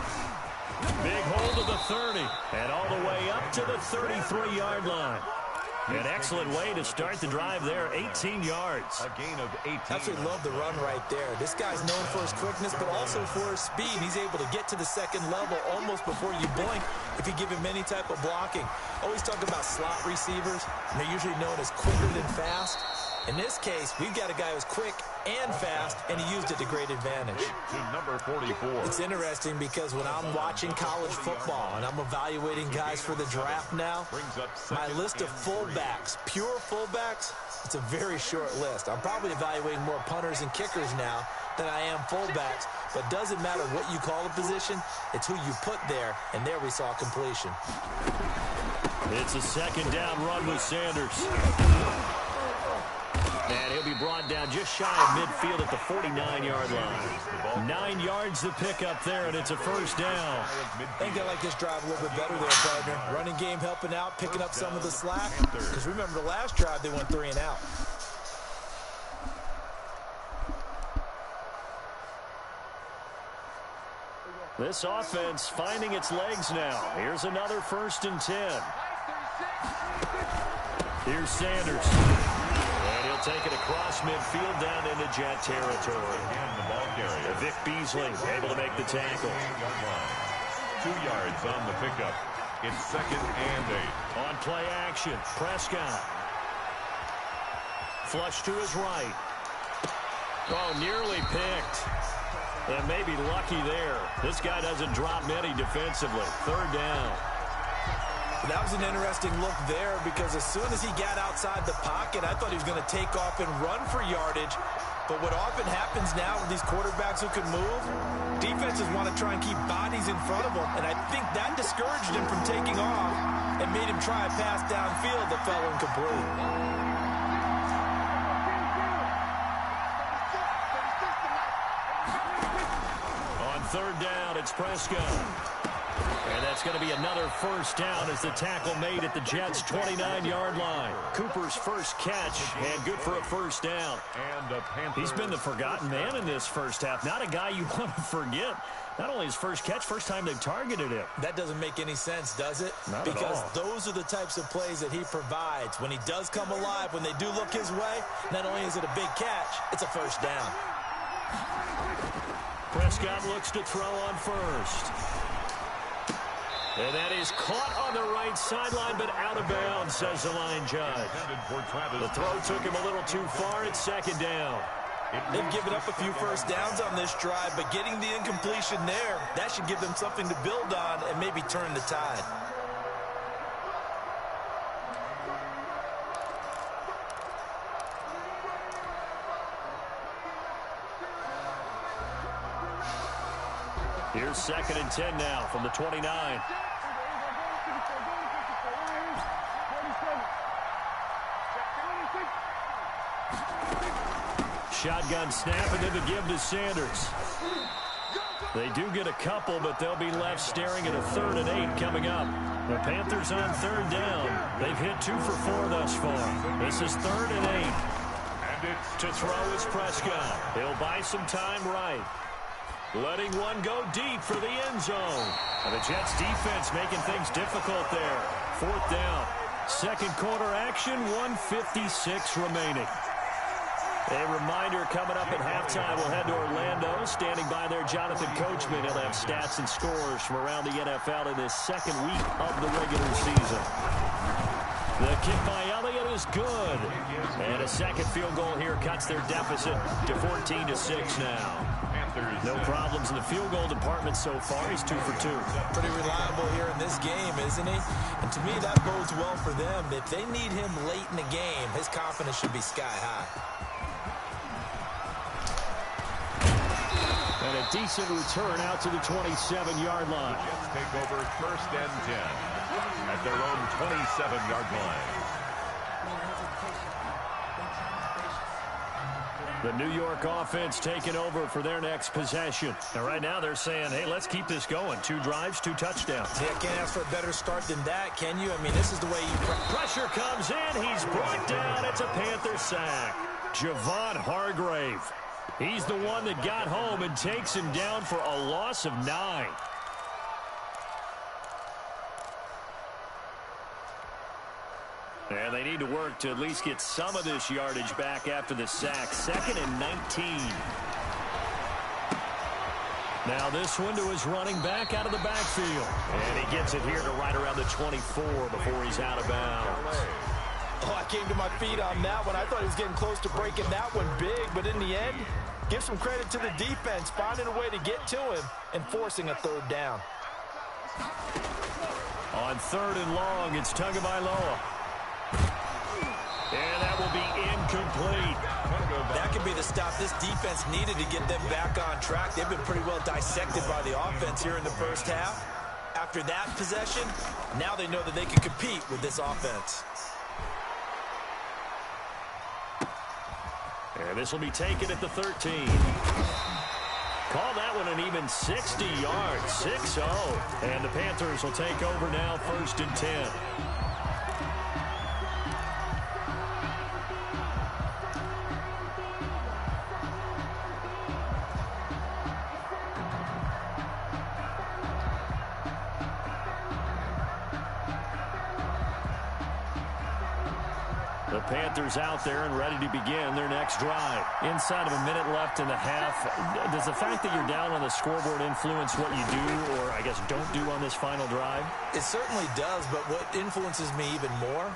Big hold of the 30. And all the way up to the 33-yard line. An excellent way to start the drive there, 18 yards. A gain of 18. Absolutely love the run right there. This guy's known for his quickness, but also for his speed. He's able to get to the second level almost before you blink if you give him any type of blocking. Always talk about slot receivers, and they're usually known as quicker than fast. In this case, we've got a guy who's quick and fast, and he used it to great advantage. To number 44. It's interesting because when I'm watching college football and I'm evaluating guys for the draft now, my list of fullbacks, pure fullbacks, it's a very short list. I'm probably evaluating more punters and kickers now than I am fullbacks, but doesn't matter what you call a position, it's who you put there, and there we saw completion. It's a second down run with Sanders. And he'll be brought down just shy of midfield at the 49-yard line. 9 yards to pick up there, and it's a first down. I think I like this drive a little bit better there, partner. Running game helping out, picking up some of the slack. Because remember, the last drive, they went 3 and out. This offense finding its legs now. Here's another 1st and 10. Here's Sanders. And he'll take it across midfield down into Jet territory. And the ball carrier. Vic Beasley able to make the tackle. 2 yards on the pickup. It's 2nd and 8. On play action, Prescott. Flush to his right. Oh, nearly picked. And maybe lucky there. This guy doesn't drop many defensively. 3rd down. That was an interesting look there because as soon as he got outside the pocket, I thought he was going to take off and run for yardage. But what often happens now with these quarterbacks who can move, defenses want to try and keep bodies in front of them. And I think that discouraged him from taking off and made him try a pass downfield that fell incomplete. On 3rd down, it's Prescott. And that's going to be another first down as the tackle made at the Jets' 29-yard line. Cooper's first catch, and good for a first down. And he's been the forgotten man in this first half. Not a guy you want to forget. Not only his first catch, first time they've targeted him. That doesn't make any sense, does it? Not because at all. Those are the types of plays that he provides. When he does come alive, when they do look his way, not only is it a big catch, it's a first down. Prescott looks to throw on first. And that is caught on the right sideline, but out of bounds, says the line judge. The throw took him a little too far. It's 2nd down. They've given up a few first downs on this drive, but getting the incompletion there, that should give them something to build on and maybe turn the tide. Here's 2nd and 10 now from the 29. Shotgun snap, and then the give to Sanders. They do get a couple, but they'll be left staring at a 3rd and 8 coming up. The Panthers on 3rd down. They've hit 2 for 4 thus far. This is 3rd and 8. To throw is Prescott. He'll buy some time right. Letting one go deep for the end zone. And the Jets defense making things difficult there. 4th down. 2nd quarter action, 1:56 remaining. A reminder coming up at halftime, we'll head to Orlando. Standing by there, Jonathan Coachman. He'll have stats and scores from around the NFL in this 2nd week of the regular season. The kick by Elliott is good. And a 2nd field goal here cuts their deficit to 14-6 now. No problems in the field goal department so far. He's 2 for 2. Pretty reliable here in this game, isn't he? And to me, that bodes well for them. If they need him late in the game, his confidence should be sky high. And a decent return out to the 27-yard line. Jets take over 1st and 10 at their own 27-yard line. The New York offense taking over for their next possession. And right now they're saying, hey, let's keep this going. 2 drives, 2 touchdowns. Yeah, can't ask for a better start than that, can you? I mean, this is the way you... Pressure comes in. He's brought down. It's a Panther sack. Javon Hargrave. He's the one that got home and takes him down for a loss of 9. And they need to work to at least get some of this yardage back after the sack. 2nd and 19. Now this one to his running back out of the backfield. And he gets it here to right around the 24 before he's out of bounds. Oh, I came to my feet on that one. I thought he was getting close to breaking that one big, but in the end, give some credit to the defense, finding a way to get to him and forcing a 3rd down. On 3rd and long, it's Tagovailoa. And that will be incomplete. That could be the stop this defense needed to get them back on track. They've been pretty well dissected by the offense here in the first half. After that possession, now they know that they can compete with this offense. And this will be taken at the 13. Call that one an even 60 yards, 6-0. And the Panthers will take over now, 1st and 10. The Panthers out there and ready to begin their next drive. Inside of a minute left in the half, does the fact that you're down on the scoreboard influence what you do or, I guess, don't do on this final drive? It certainly does, but what influences me even more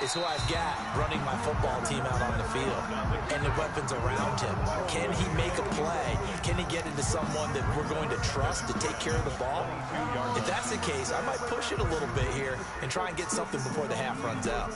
is who I've got running my football team out on the field and the weapons around him. Can he make a play? Can he get into someone that we're going to trust to take care of the ball? If that's the case, I might push it a little bit here and try and get something before the half runs out.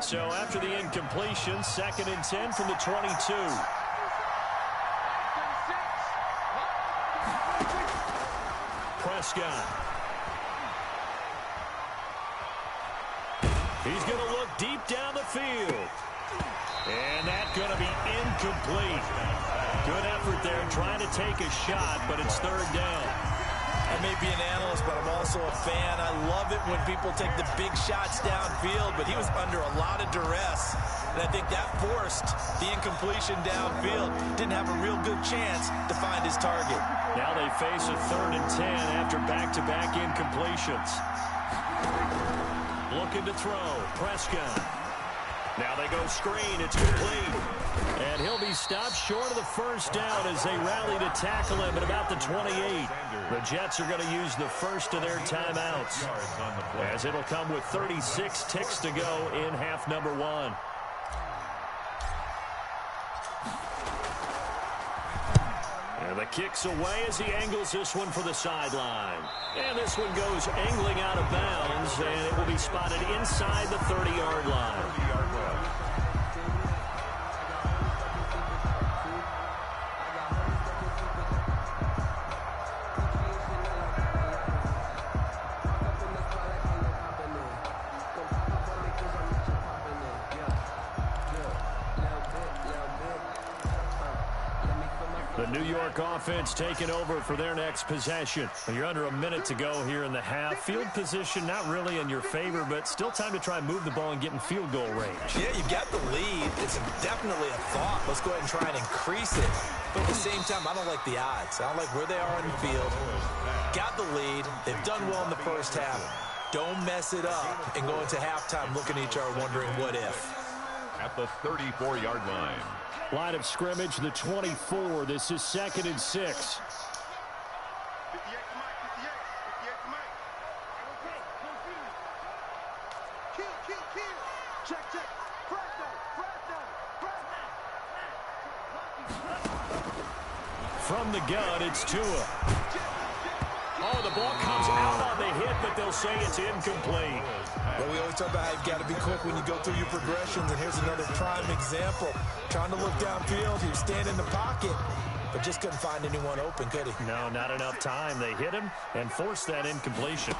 So after the incompletion, 2nd and 10 from the 22. Prescott. He's going to look deep down the field. And that's going to be incomplete. Good effort there trying to take a shot, but it's 3rd down. I may be an analyst, but I'm also a fan. I love it when people take the big shots downfield, but he was under a lot of duress. And I think that forced the incompletion downfield. Didn't have a real good chance to find his target. Now they face a 3rd and 10 after back-to-back incompletions. Looking to throw. Prescott. Now they go screen. It's complete. And he'll be stopped short of the 1st down as they rally to tackle him at about the 28. The Jets are going to use the first of their timeouts, as it'll come with 36 ticks to go in half number 1. And the kick's away as he angles this one for the sideline. And this one goes angling out of bounds, and it will be spotted inside the 30-yard line. The New York offense taking over for their next possession. You're under a minute to go here in the half. Field position not really in your favor, but still time to try and move the ball and get in field goal range. Yeah, you got the lead. It's definitely a thought. Let's go ahead and try and increase it. But at the same time, I don't like the odds. I don't like where they are on the field. Got the lead. They've done well in the first half. Don't mess it up and go into halftime looking at each other wondering what if. At the 34-yard line. Line of scrimmage, the 24. This is 2nd and 6. From the gun, it's Tua. Oh, the ball comes out on the hit, but they'll say it's incomplete. Well, we always talk about how you've got to be quick when you go through your progressions, and here's another prime example. Trying to look downfield, he was standing in the pocket, but just couldn't find anyone open, could he? No, not enough time. They hit him and forced that incompletion.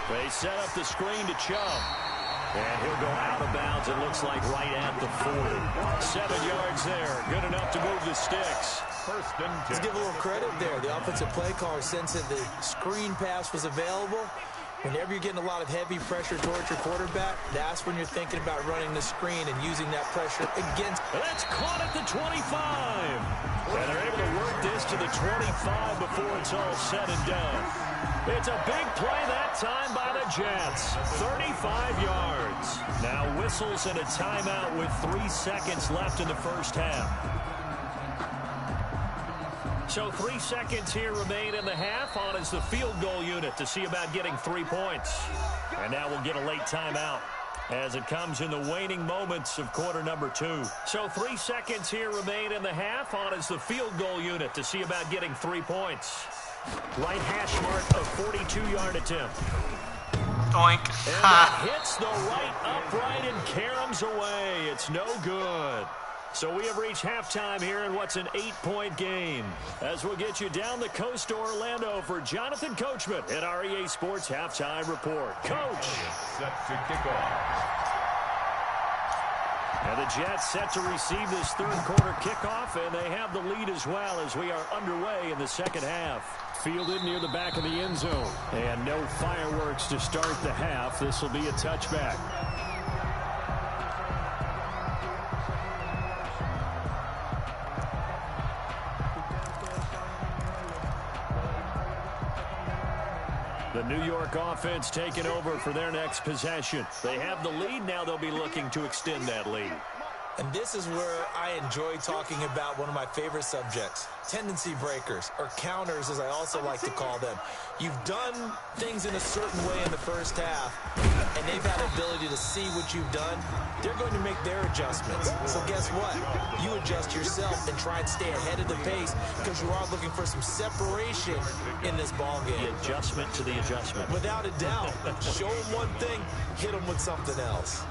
They set up the screen to Chubb. And he'll go out of bounds, it looks like right at the 40. 7 yards there. Good enough to move the sticks. First and 10. Let's give a little credit there. The offensive play caller sensed that the screen pass was available. Whenever you're getting a lot of heavy pressure towards your quarterback, that's when you're thinking about running the screen and using that pressure against. That's caught at the 25. And they're able to work this to the 25 before it's all said and done. It's a big play that time by the Jets. 35 yards. Now whistles and a timeout with 3 seconds left in the first half. So 3 seconds here remain in the half. On is the field goal unit to see about getting 3 points. And now we'll get a late timeout as it comes in the waning moments of quarter number 2. So 3 seconds here remain in the half. On is the field goal unit to see about getting 3 points. Right hash mark of 42-yard attempt. Doink. And that hits the right upright and caroms away. It's no good. So we have reached halftime here in what's an 8-point game. As we'll get you down the coast to Orlando for Jonathan Coachman at our EA Sports Halftime Report. Coach. Set to kick off. And the Jets set to receive this third quarter kickoff, and they have the lead as well as we are underway in the second half. Fielded near the back of the end zone. And no fireworks to start the half. This will be a touchback. The New York offense taking over for their next possession. They have the lead. Now they'll be looking to extend that lead. And this is where I enjoy talking about one of my favorite subjects, tendency breakers, or counters as I also like to call them. You've done things in a certain way in the first half, and they've had the ability to see what you've done. They're going to make their adjustments. So guess what? You adjust yourself and try and stay ahead of the pace because you are looking for some separation in this ball game. The adjustment to the adjustment. Without a doubt. Show them one thing, hit them with something else.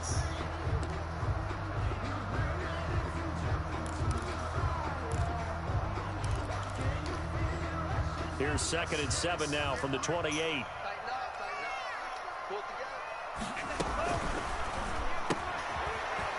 Here's 2nd and 7 now from the 28.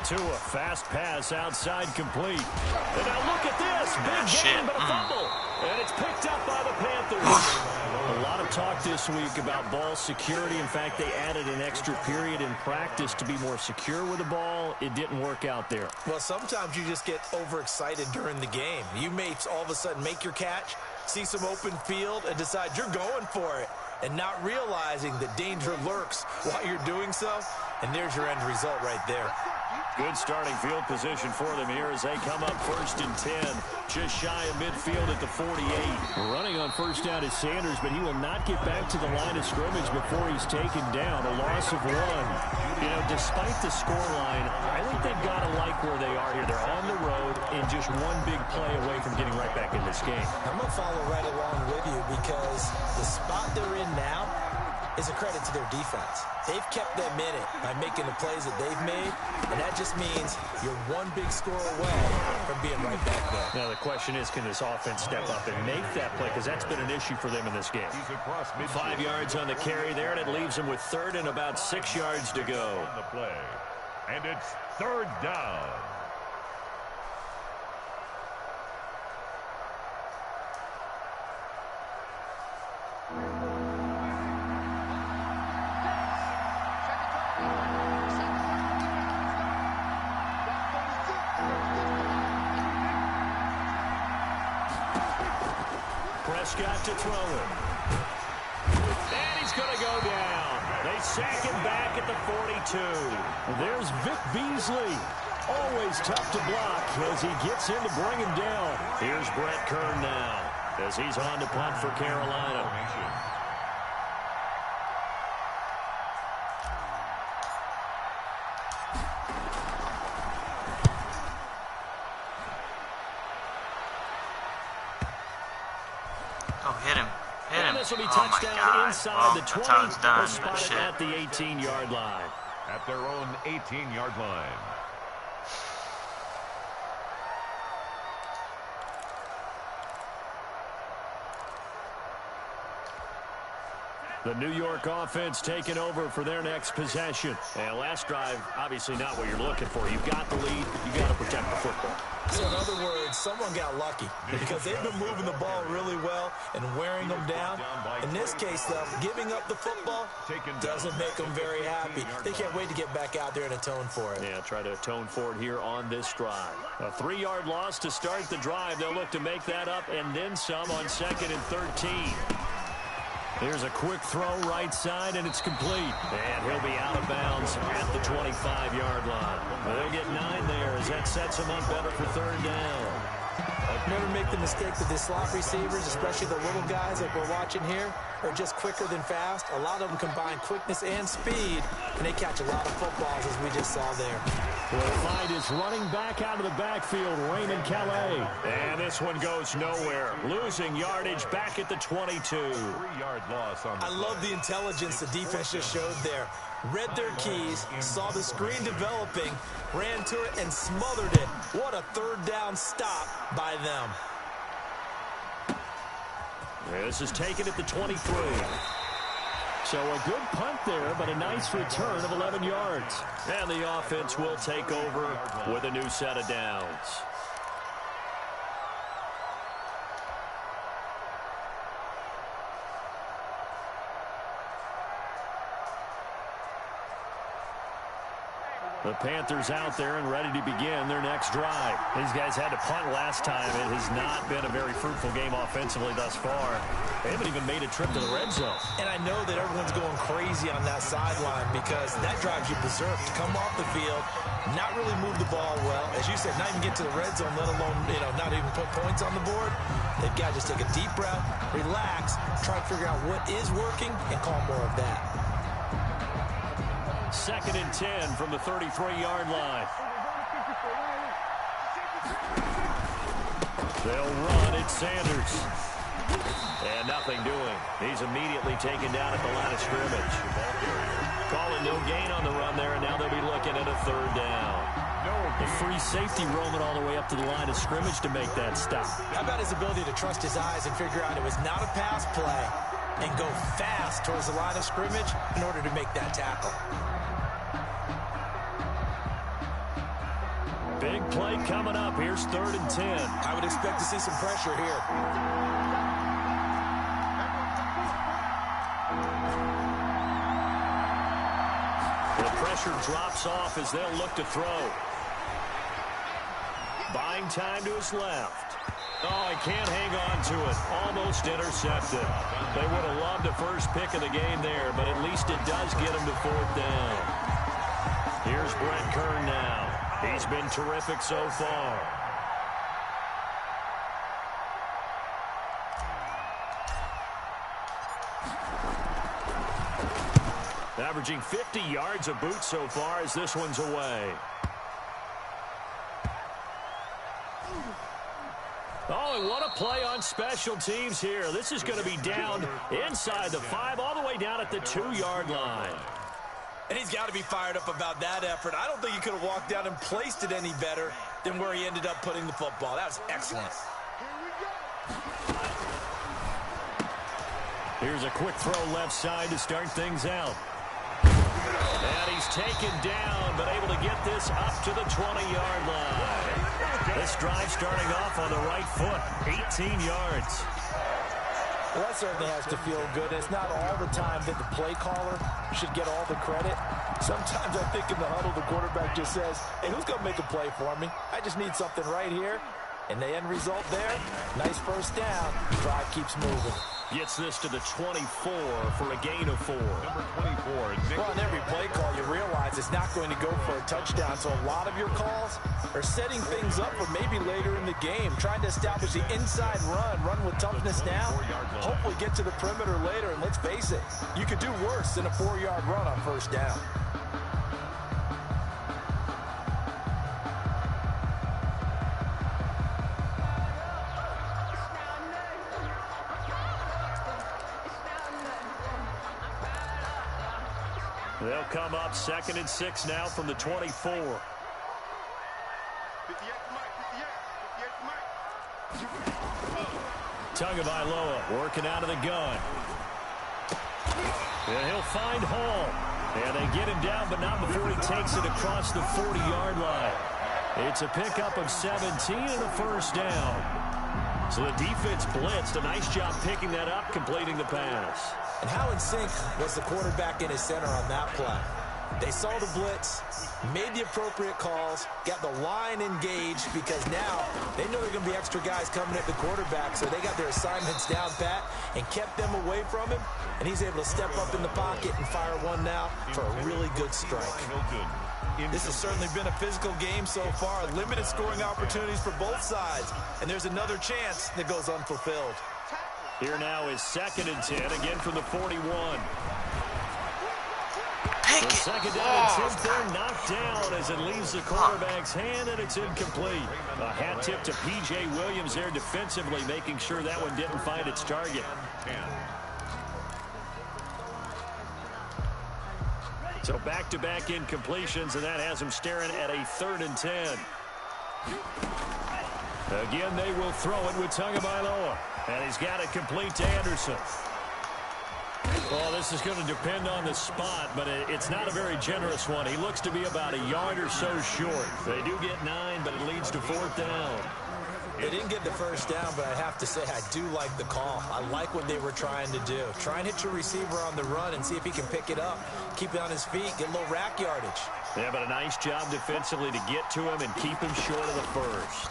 Tua, fast pass outside complete. And now look at this. Big game, but a fumble. And it's picked up by the Panthers. A lot of talk this week about ball security. In fact, they added an extra period in practice to be more secure with the ball. It didn't work out there. Well, sometimes you just get overexcited during the game. You may all of a sudden make your catch, see some open field, and decide you're going for it, and not realizing the danger lurks while you're doing so. And there's your end result right there. Good starting field position for them here as they come up 1st and 10. Just shy of midfield at the 48. Running on first down is Sanders, but he will not get back to the line of scrimmage before he's taken down. A loss of 1. You know, despite the scoreline, I think they've got to like where they are here. They're on the road and just one big play away from getting right back in this game. I'm going to follow right along with you because the spot they're in now is a credit to their defense. They've kept them in it by making the plays that they've made, and that just means you're one big score away from being right back there. Now, the question is, can this offense step up and make that play? Because that's been an issue for them in this game. 5 yards on the carry there, and it leaves them with third and about 6 yards to go. On the play. And it's third down. Prescott to throw it. And he's going to go down. They sack him back at the 42. There's Vic Beasley. Always tough to block as he gets in to bring him down. Here's Brett Kern now as he's on to punt for Carolina. Oh, hit him. Hit him. And this will be Oh, touchdown my God. inside Well, the 20. that's how it's done, They'll but spot it shit. at the 18-yard line. At their own 18-yard line. The New York offense taking over for their next possession. And last drive, obviously not what you're looking for. You've got the lead. You've got to protect the football. So in other words, someone got lucky because they've been moving the ball really well and wearing them down. In this case, though, giving up the football doesn't make them very happy. They can't wait to get back out there and atone for it. Yeah, try to atone for it here on this drive. A 3-yard loss to start the drive. They'll look to make that up and then some on 2nd and 13. Here's a quick throw right side, and it's complete. And he'll be out of bounds at the 25-yard line. They'll get 9 there as that sets him up better for 3rd down. Never make the mistake that the slot receivers, especially the little guys like we're watching here, are just quicker than fast. A lot of them combine quickness and speed, and they catch a lot of footballs, as we just saw there. We'll find his running back out of the backfield, Raymond Calais. And this one goes nowhere. Losing yardage back at the 22. 3-yard loss on the I love the intelligence the defense just showed there. Read their keys, saw the screen developing, ran to it, and smothered it. What a 3rd down stop by them. This is taken at the 23. So a good punt there, but a nice return of 11 yards. And the offense will take over with a new set of downs. The Panthers out there and ready to begin their next drive. These guys had to punt last time. It has not been a very fruitful game offensively thus far. They haven't even made a trip to the red zone. And I know that everyone's going crazy on that sideline because that drives you berserk to come off the field, not really move the ball well. As you said, not even get to the red zone, let alone, not even put points on the board. They've got to just take a deep breath, relax, try to figure out what is working, and call more of that. 2nd and 10 from the 33-yard line. They'll run at Sanders. And nothing doing. He's immediately taken down at the line of scrimmage. Calling no gain on the run there, and now they'll be looking at a 3rd down. The free safety roaming all the way up to the line of scrimmage to make that stop. How about his ability to trust his eyes and figure out it was not a pass play and go fast towards the line of scrimmage in order to make that tackle? Big play coming up. Here's 3rd and 10. I would expect to see some pressure here. The pressure drops off as they'll look to throw. Buying time to his left. Oh, he can't hang on to it. Almost intercepted. They would have loved a first pick of the game there, but at least it does get him to 4th down. Here's Brett Kern now. He's been terrific so far. Averaging 50 yards a boot so far as this one's away. Oh, and what a play on special teams here. This is going to be down inside the 5, all the way down at the 2-yard line. And he's got to be fired up about that effort. I don't think he could have walked down and placed it any better than where he ended up putting the football. That was excellent. Here's a quick throw left side to start things out. And he's taken down, but able to get this up to the 20-yard line. This drive starting off on the right foot, 18 yards. Well, that certainly has to feel good. It's not all the time that the play caller should get all the credit. Sometimes I think in the huddle, the quarterback just says, hey, who's going to make a play for me? I just need something right here. And the end result there, nice first down. Drive keeps moving. Gets this to the 24 for a gain of 4. Number 24. Well, on every play call, you realize it's not going to go for a touchdown. So a lot of your calls are setting things up for maybe later in the game, trying to establish the inside run with toughness now. Hopefully get to the perimeter later. And let's face it, you could do worse than a 4-yard run on first down. They'll come up 2nd and 6 now from the 24. Tagovailoa working out of the gun. And he'll find Hall. And they get him down, but not before he takes it across the 40-yard line. It's a pickup of 17 and a first down. So the defense blitzed. A nice job picking that up, completing the pass. And how in sync was the quarterback in his center on that play? They saw the blitz, made the appropriate calls, got the line engaged because now they know there are going to be extra guys coming at the quarterback, so they got their assignments down pat and kept them away from him, and he's able to step up in the pocket and fire one now for a really good strike. This has certainly been a physical game so far. Limited scoring opportunities for both sides, and there's another chance that goes unfulfilled. Here now is 2nd and 10, again from the 41. The second down attempt there knocked down as it leaves the quarterback's hand, and it's incomplete. A hat tip to P.J. Williams there defensively, making sure that one didn't find its target. So back-to-back incompletions, and that has him staring at a 3rd and 10. Again, they will throw it with Tagovailoa. And he's got it complete to Anderson. Well, this is going to depend on the spot, but it's not a very generous one. He looks to be about a yard or so short. They do get 9, but it leads to 4th down. They didn't get the first down, but I have to say I do like the call. I like what they were trying to do. Try and hit your receiver on the run and see if he can pick it up. Keep it on his feet, get a little rack yardage. Yeah, but a nice job defensively to get to him and keep him short of the first.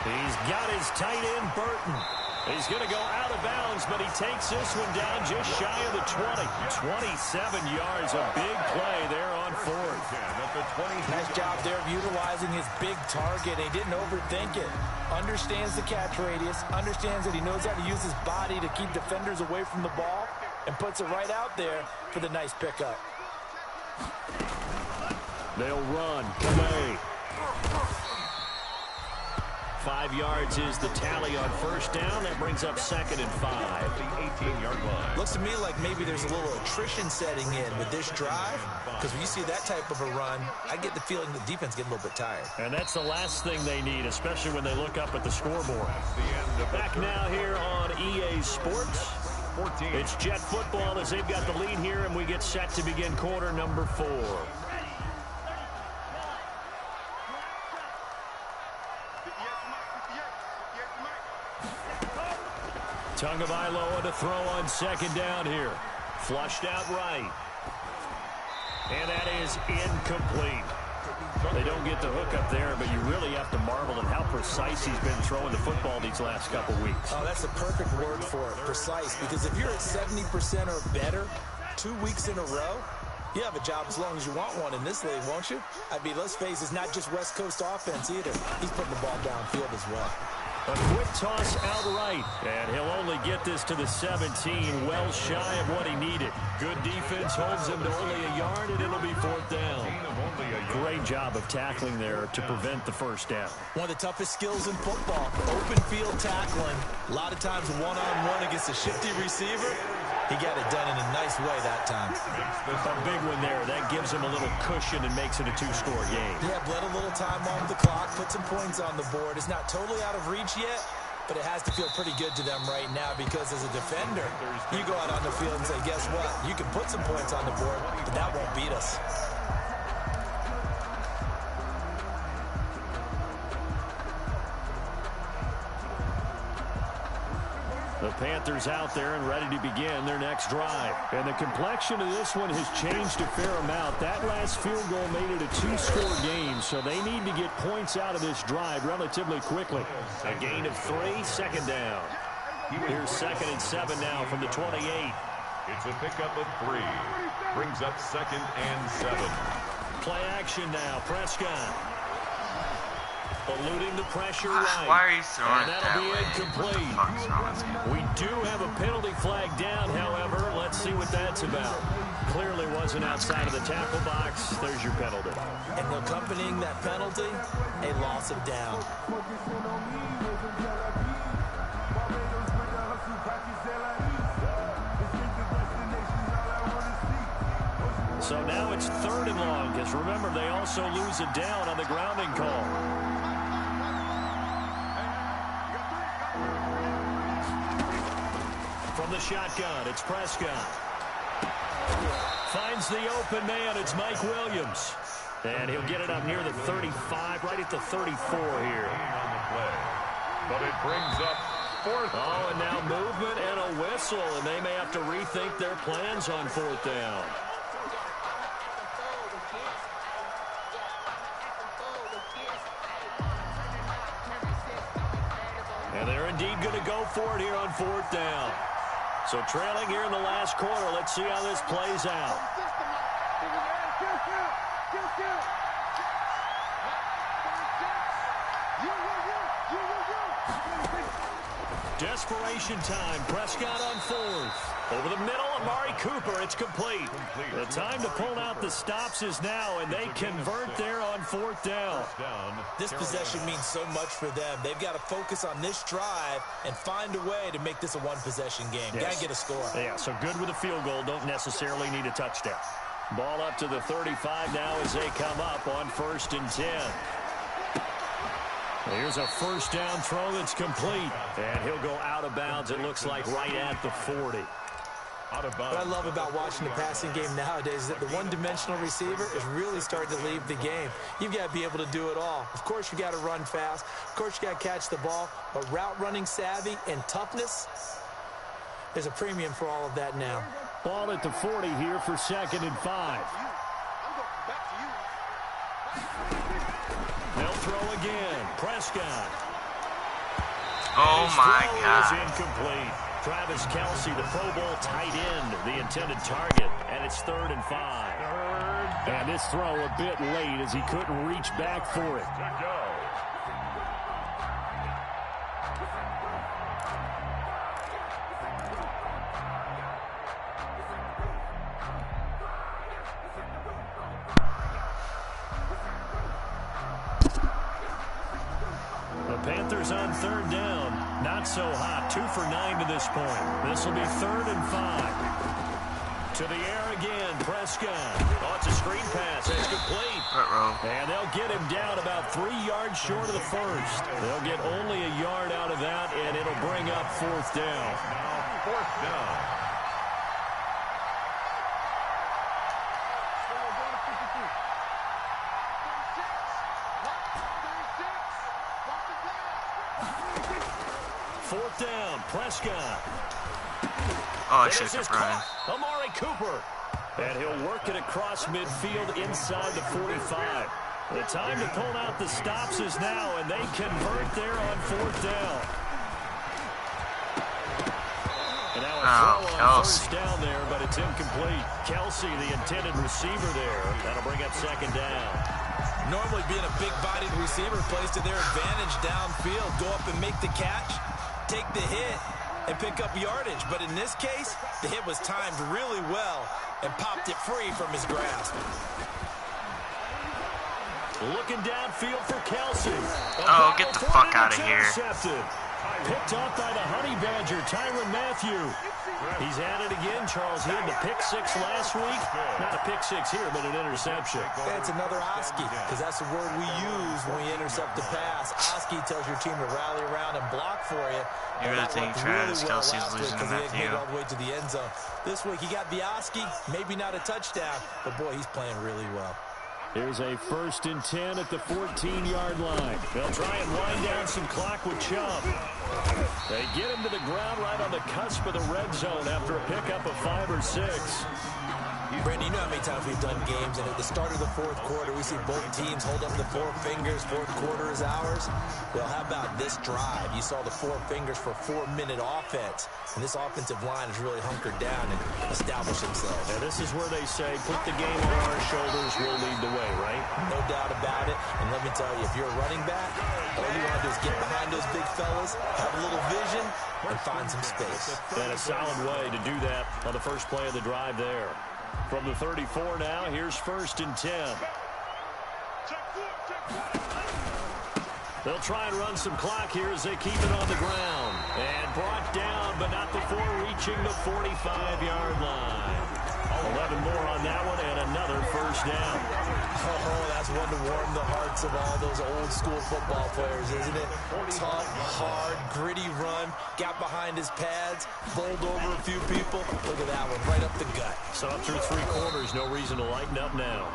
He's got his tight end, Burton. He's going to go out of bounds, but he takes this one down just shy of the 20. 27 yards, a big play there on 4th. Nice job there of utilizing his big target. He didn't overthink it. Understands the catch radius, understands that he knows how to use his body to keep defenders away from the ball, and puts it right out there for the nice pickup. They'll run. Kamei. 5 yards is the tally on first down. That brings up 2nd and 5. The 18-yard line. Looks to me like maybe there's a little attrition setting in with this drive, because when you see that type of a run, I get the feeling the defense getting a little bit tired. And that's the last thing they need, especially when they look up at the scoreboard. Back now here on EA Sports. 14. It's Jet football as they've got the lead here, and we get set to begin quarter number 4. Tagovailoa to throw on 2nd down here. Flushed out right. And that is incomplete. They don't get the hook up there, but you really have to marvel at how precise he's been throwing the football these last couple weeks. Oh, that's the perfect word for it, precise. Because if you're at 70% or better 2 weeks in a row, you have a job as long as you want one in this league, won't you? I mean, let's face it, it's not just West Coast offense either. He's putting the ball downfield as well. A quick toss outright, and he'll only get this to the 17, well shy of what he needed. Good defense holds him to only a yard, and it'll be 4th down. Great job of tackling there to prevent the first down. One of the toughest skills in football, open field tackling. A lot of times one-on-one against a shifty receiver. He got it done in a nice way that time. A big one there. That gives him a little cushion and makes it a 2-score game. Yeah, bled a little time off the clock, put some points on the board. It's not totally out of reach yet, but it has to feel pretty good to them right now because as a defender, you go out on the field and say, guess what? You can put some points on the board, but that won't beat us. The Panthers out there and ready to begin their next drive. And the complexion of this one has changed a fair amount. That last field goal made it a 2-score game, so they need to get points out of this drive relatively quickly. A gain of 3, second down. Here's 2nd and 7 now from the 28. It's a pickup of 3. Brings up 2nd and 7. Play action now. Prescott. Eluding the pressure right. Why are you throwing and that'll be incomplete. We do have a penalty flag down, however. Let's see what that's about. Clearly wasn't outside of the tackle box. There's your penalty. And accompanying that penalty, a loss of down. So now it's 3rd and long, because remember, they also lose a down on the grounding call. From the shotgun, it's Prescott. Finds the open man, it's Mike Williams. And he'll get it up near the 35, right at the 34 here. But it brings up 4th. Oh, and now movement and a whistle, and they may have to rethink their plans on 4th down. And they're indeed going to go for it here on 4th down. So trailing here in the last quarter. Let's see how this plays out. Desperation time. Prescott on 4th. Over the middle, Amari Cooper. It's complete. The time to pull out the stops is now, and they convert there on 4th down. This possession means so much for them. They've got to focus on this drive and find a way to make this a one-possession game. Yes. Got to get a score. Yeah, so good with a field goal. Don't necessarily need a touchdown. Ball up to the 35 now as they come up on 1st and 10. Here's a 1st down throw that's complete. And he'll go out of bounds, it looks like, right at the 40. What I love about watching the passing game nowadays is that the one-dimensional receiver is really starting to leave the game. You've got to be able to do it all. Of course, you got to run fast. Of course, you got to catch the ball. But route running savvy and toughness, there's a premium for all of that now. Ball at the 40 here for 2nd and 5. They'll throw again. Prescott. Oh my God. Is incomplete. Travis Kelce, the Pro Bowl tight end, the intended target, and it's 3rd and 5. And this throw a bit late as he couldn't reach back for it. Panthers on 3rd down. Not so hot. 2 for 9 to this point. This will be 3rd and 5. To the air again. Prescott. Oh, it's a screen pass. It's complete. And they'll get him down about 3 yards short of the 1st. They'll get only a yard out of that, and it'll bring up 4th down. 4th down. Down, Prescott. Oh, I should have run. Amari Cooper. And he'll work it across midfield inside the 45. The time to pull out the stops is now, and they convert there on 4th down. And now a throw on 1st down there, but it's incomplete. Kelce, the intended receiver there. That'll bring up 2nd down. Normally being a big-bodied receiver plays to their advantage downfield. Go up and make the catch, take the hit, and pick up yardage. But in this case, the hit was timed really well and popped it free from his grasp. Looking downfield for Kelsey. Oh, get the fuck out of here. Picked off by the Honey Badger, Tyrann Mathieu. He's at it again, Charles. He had the pick six last week. Not a pick six here, but an interception. It's another Oski, because that's the word we use when we intercept the pass. Oski tells your team to rally around and block for you. You really think Travis Kelsey's losing to Mathieu? All the way to the end zone. This week he got the Oski, maybe not a touchdown, but boy, he's playing really well. Here's a 1st and 10 at the 14-yard line. They'll try and wind down some clock with Chubb. They get him to the ground right on the cusp of the red zone after a pickup of 5 or 6. Brandon, you know how many times we've done games, and at the start of the fourth quarter, we see both teams hold up the 4 fingers, fourth quarter is ours. Well, how about this drive? You saw the 4 fingers for 4-minute offense, and this offensive line has really hunkered down and established themselves. And this is where they say, put the game on our shoulders, we'll lead the way, right? No doubt about it, and let me tell you, if you're a running back, all you want to do is get behind those big fellas, have a little vision, and find some space. And a solid way to do that on the first play of the drive there. From the 34 now, here's 1st and 10. They'll try and run some clock here as they keep it on the ground. And brought down, but not before reaching the 45-yard line. 11 more on that one, and another 1st down. Oh, that's one to warm the hearts of all those old-school football players, isn't it? Tough, hard, gritty run, got behind his pads, bowled over a few people. Look at that one, right up the gut. So up through 3 quarters, no reason to lighten up now.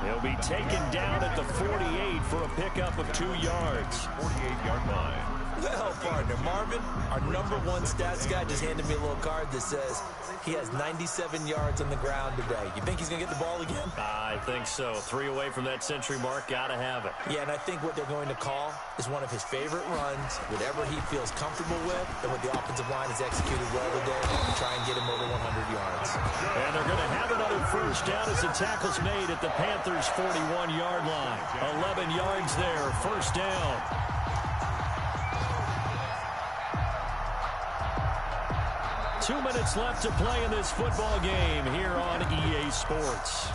He'll be taken down at the 48 for a pickup of 2 yards. 48-yard line. Well, partner, Marvin, our #1 stats guy just handed me a little card that says he has 97 yards on the ground today. You think he's going to get the ball again? I think so. 3 away from that century mark. Got to have it. Yeah, and I think what they're going to call is one of his favorite runs, whatever he feels comfortable with, and what the offensive line has executed well today to try and get him over 100 yards. And they're going to have another 1st down as the tackle's made at the Panthers' 41-yard line. 11 yards there. 1st down. Two minutes left to play in this football game here on EA Sports.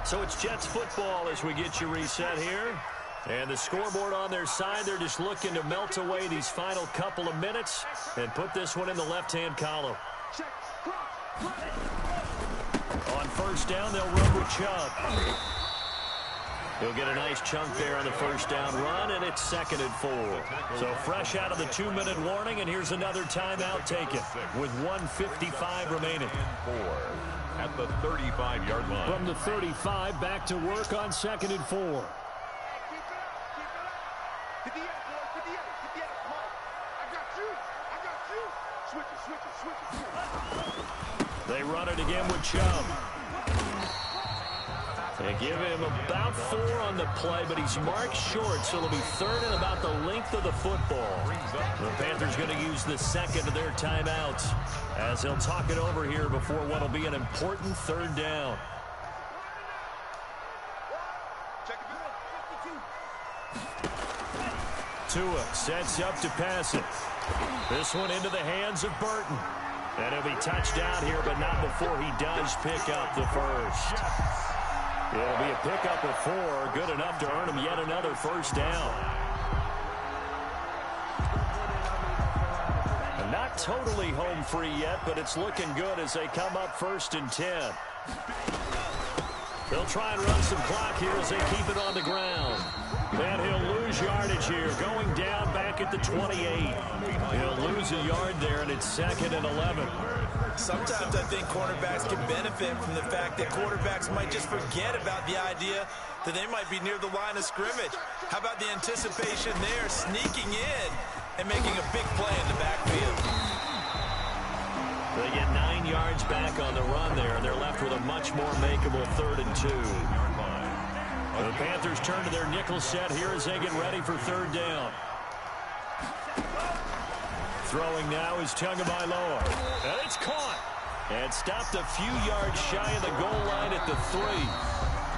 So it's Jets football as we get you reset here. And the scoreboard on their side, they're just looking to melt away these final couple of minutes and put this one in the left-hand column. On 1st down, they'll run with Chubb. He'll get a nice chunk there on the 1st down run, and it's 2nd and 4. So fresh out of the 2-minute warning, and here's another timeout taken with 1:55 remaining. 4 at the 35-yard line. From the 35, back to work on 2nd and 4. They run it again with Chubb. They give him about 4 on the play, but he's marked short, so it'll be 3rd and about the length of the football. The Panthers going to use the 2nd of their timeouts as they'll talk it over here before what will be an important 3rd down. Tua sets up to pass it. This one into the hands of Burton. And he'll be touched out here, but not before he does pick up the 1st. It'll be a pickup of 4, good enough to earn him yet another 1st down. And not totally home free yet, but it's looking good as they come up 1st and 10. They'll try and run some clock here as they keep it on the ground. And he'll lose yardage here, going down back at the 28. He'll lose a yard there, and it's 2nd and 11. Sometimes I think cornerbacks can benefit from the fact that quarterbacks might just forget about the idea that they might be near the line of scrimmage. How about the anticipation there, sneaking in and making a big play in the backfield? They get 9 yards back on the run there, and they're left with a much more makeable 3rd and 2. The Panthers turn to their nickel set here as they get ready for 3rd down. Throwing now is Tagovailoa. And it's caught. And stopped a few yards shy of the goal line at the 3.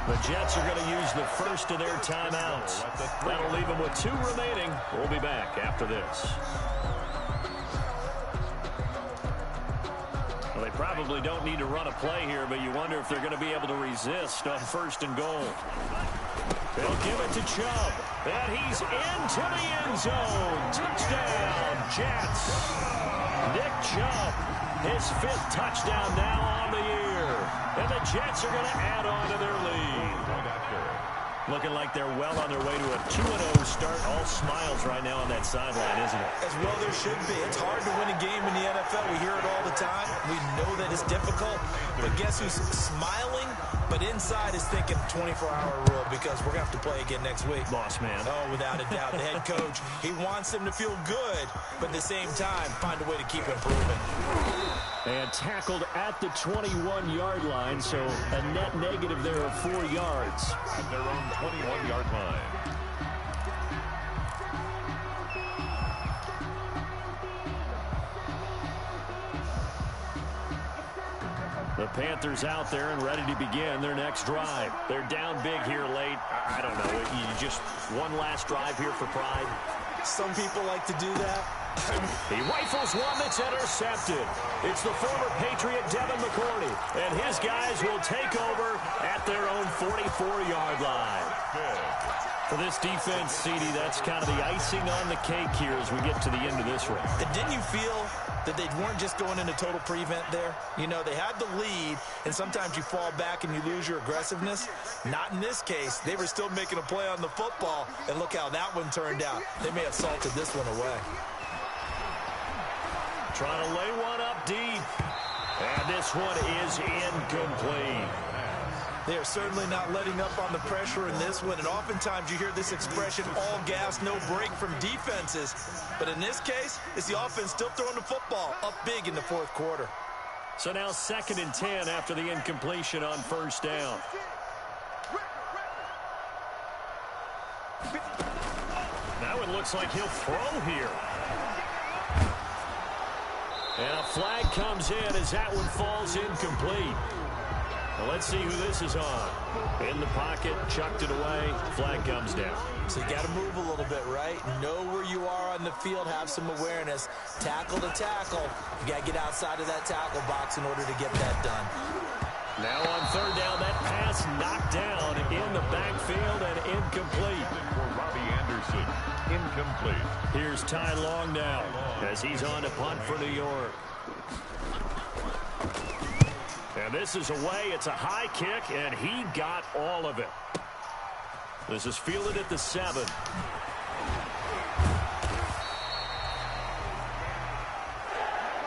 The Jets are going to use the 1st of their timeouts. That'll leave them with 2 remaining. We'll be back after this. Well, they Probably don't need to run a play here, but you wonder if they're going to be able to resist on 1st and goal. They'll give it to Chubb, and he's into the end zone. Touchdown, Jets. Nick Chubb, his 5th touchdown now on the year. And the Jets are going to add on to their lead. Looking like they're well on their way to a 2-0 start. All smiles right now on that sideline, isn't it? As well there should be. It's hard to win a game in the NFL. We hear it all the time. We know that it's difficult. But guess who's smiling? But inside is thinking 24-hour rule because we're going to have to play again next week. Boss man. Oh, without a doubt. The head coach, he wants them to feel good, but at the same time, find a way to keep improving. And tackled at the 21-yard line, so a net negative there of 4 yards. At their own 21-yard line. The Panthers out there and ready to begin their next drive. They're down big here late. I don't know. You just one last drive here for pride. Some people like to do that. He rifles one that's intercepted. It's the former Patriot Devin McCourty, and his guys will take over at their own 44-yard line. For this defense, CD, that's kind of the icing on the cake here as we get to the end of this one. And didn't you feel that they weren't just going into total prevent there? You know, they had the lead, and sometimes you fall back and you lose your aggressiveness. Not in this case. They were still making a play on the football, and look how that one turned out. They may have salted this one away. Trying to lay one up deep. And this one is incomplete. They are certainly not letting up on the pressure in this one, and oftentimes you hear this expression, all gas, no break from defenses. But in this case, it's the offense still throwing the football up big in the 4th quarter. So now 2nd and 10 after the incompletion on 1st down. Now it looks like he'll throw here. And a flag comes in as that one falls incomplete. Well, let's see who this is on. In the pocket, chucked it away, flag comes down. So you got to move a little bit, right? Know where you are on the field, have some awareness. Tackle to tackle. You got to get outside of that tackle box in order to get that done. Now on 3rd down, that pass knocked down in the backfield and incomplete. For Robbie Anderson, incomplete. Here's Ty Long now as he's on to punt for New York. And this is away. It's a high kick, and he got all of it. This is fielded at the 7.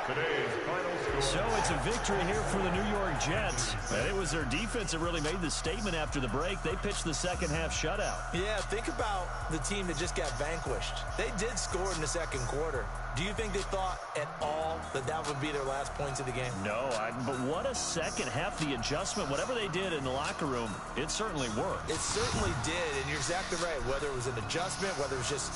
Today's final score. So it's a victory here for the New York Jets. And it was their defense that really made the statement after the break. They pitched the second-half shutout. Yeah, think about the team that just got vanquished. They did score in the 2nd quarter. Do you think they thought at all that that would be their last points of the game? No, but what a second half. The adjustment, whatever they did in the locker room, it certainly worked. It certainly did, and you're exactly right. Whether it was an adjustment, whether it was just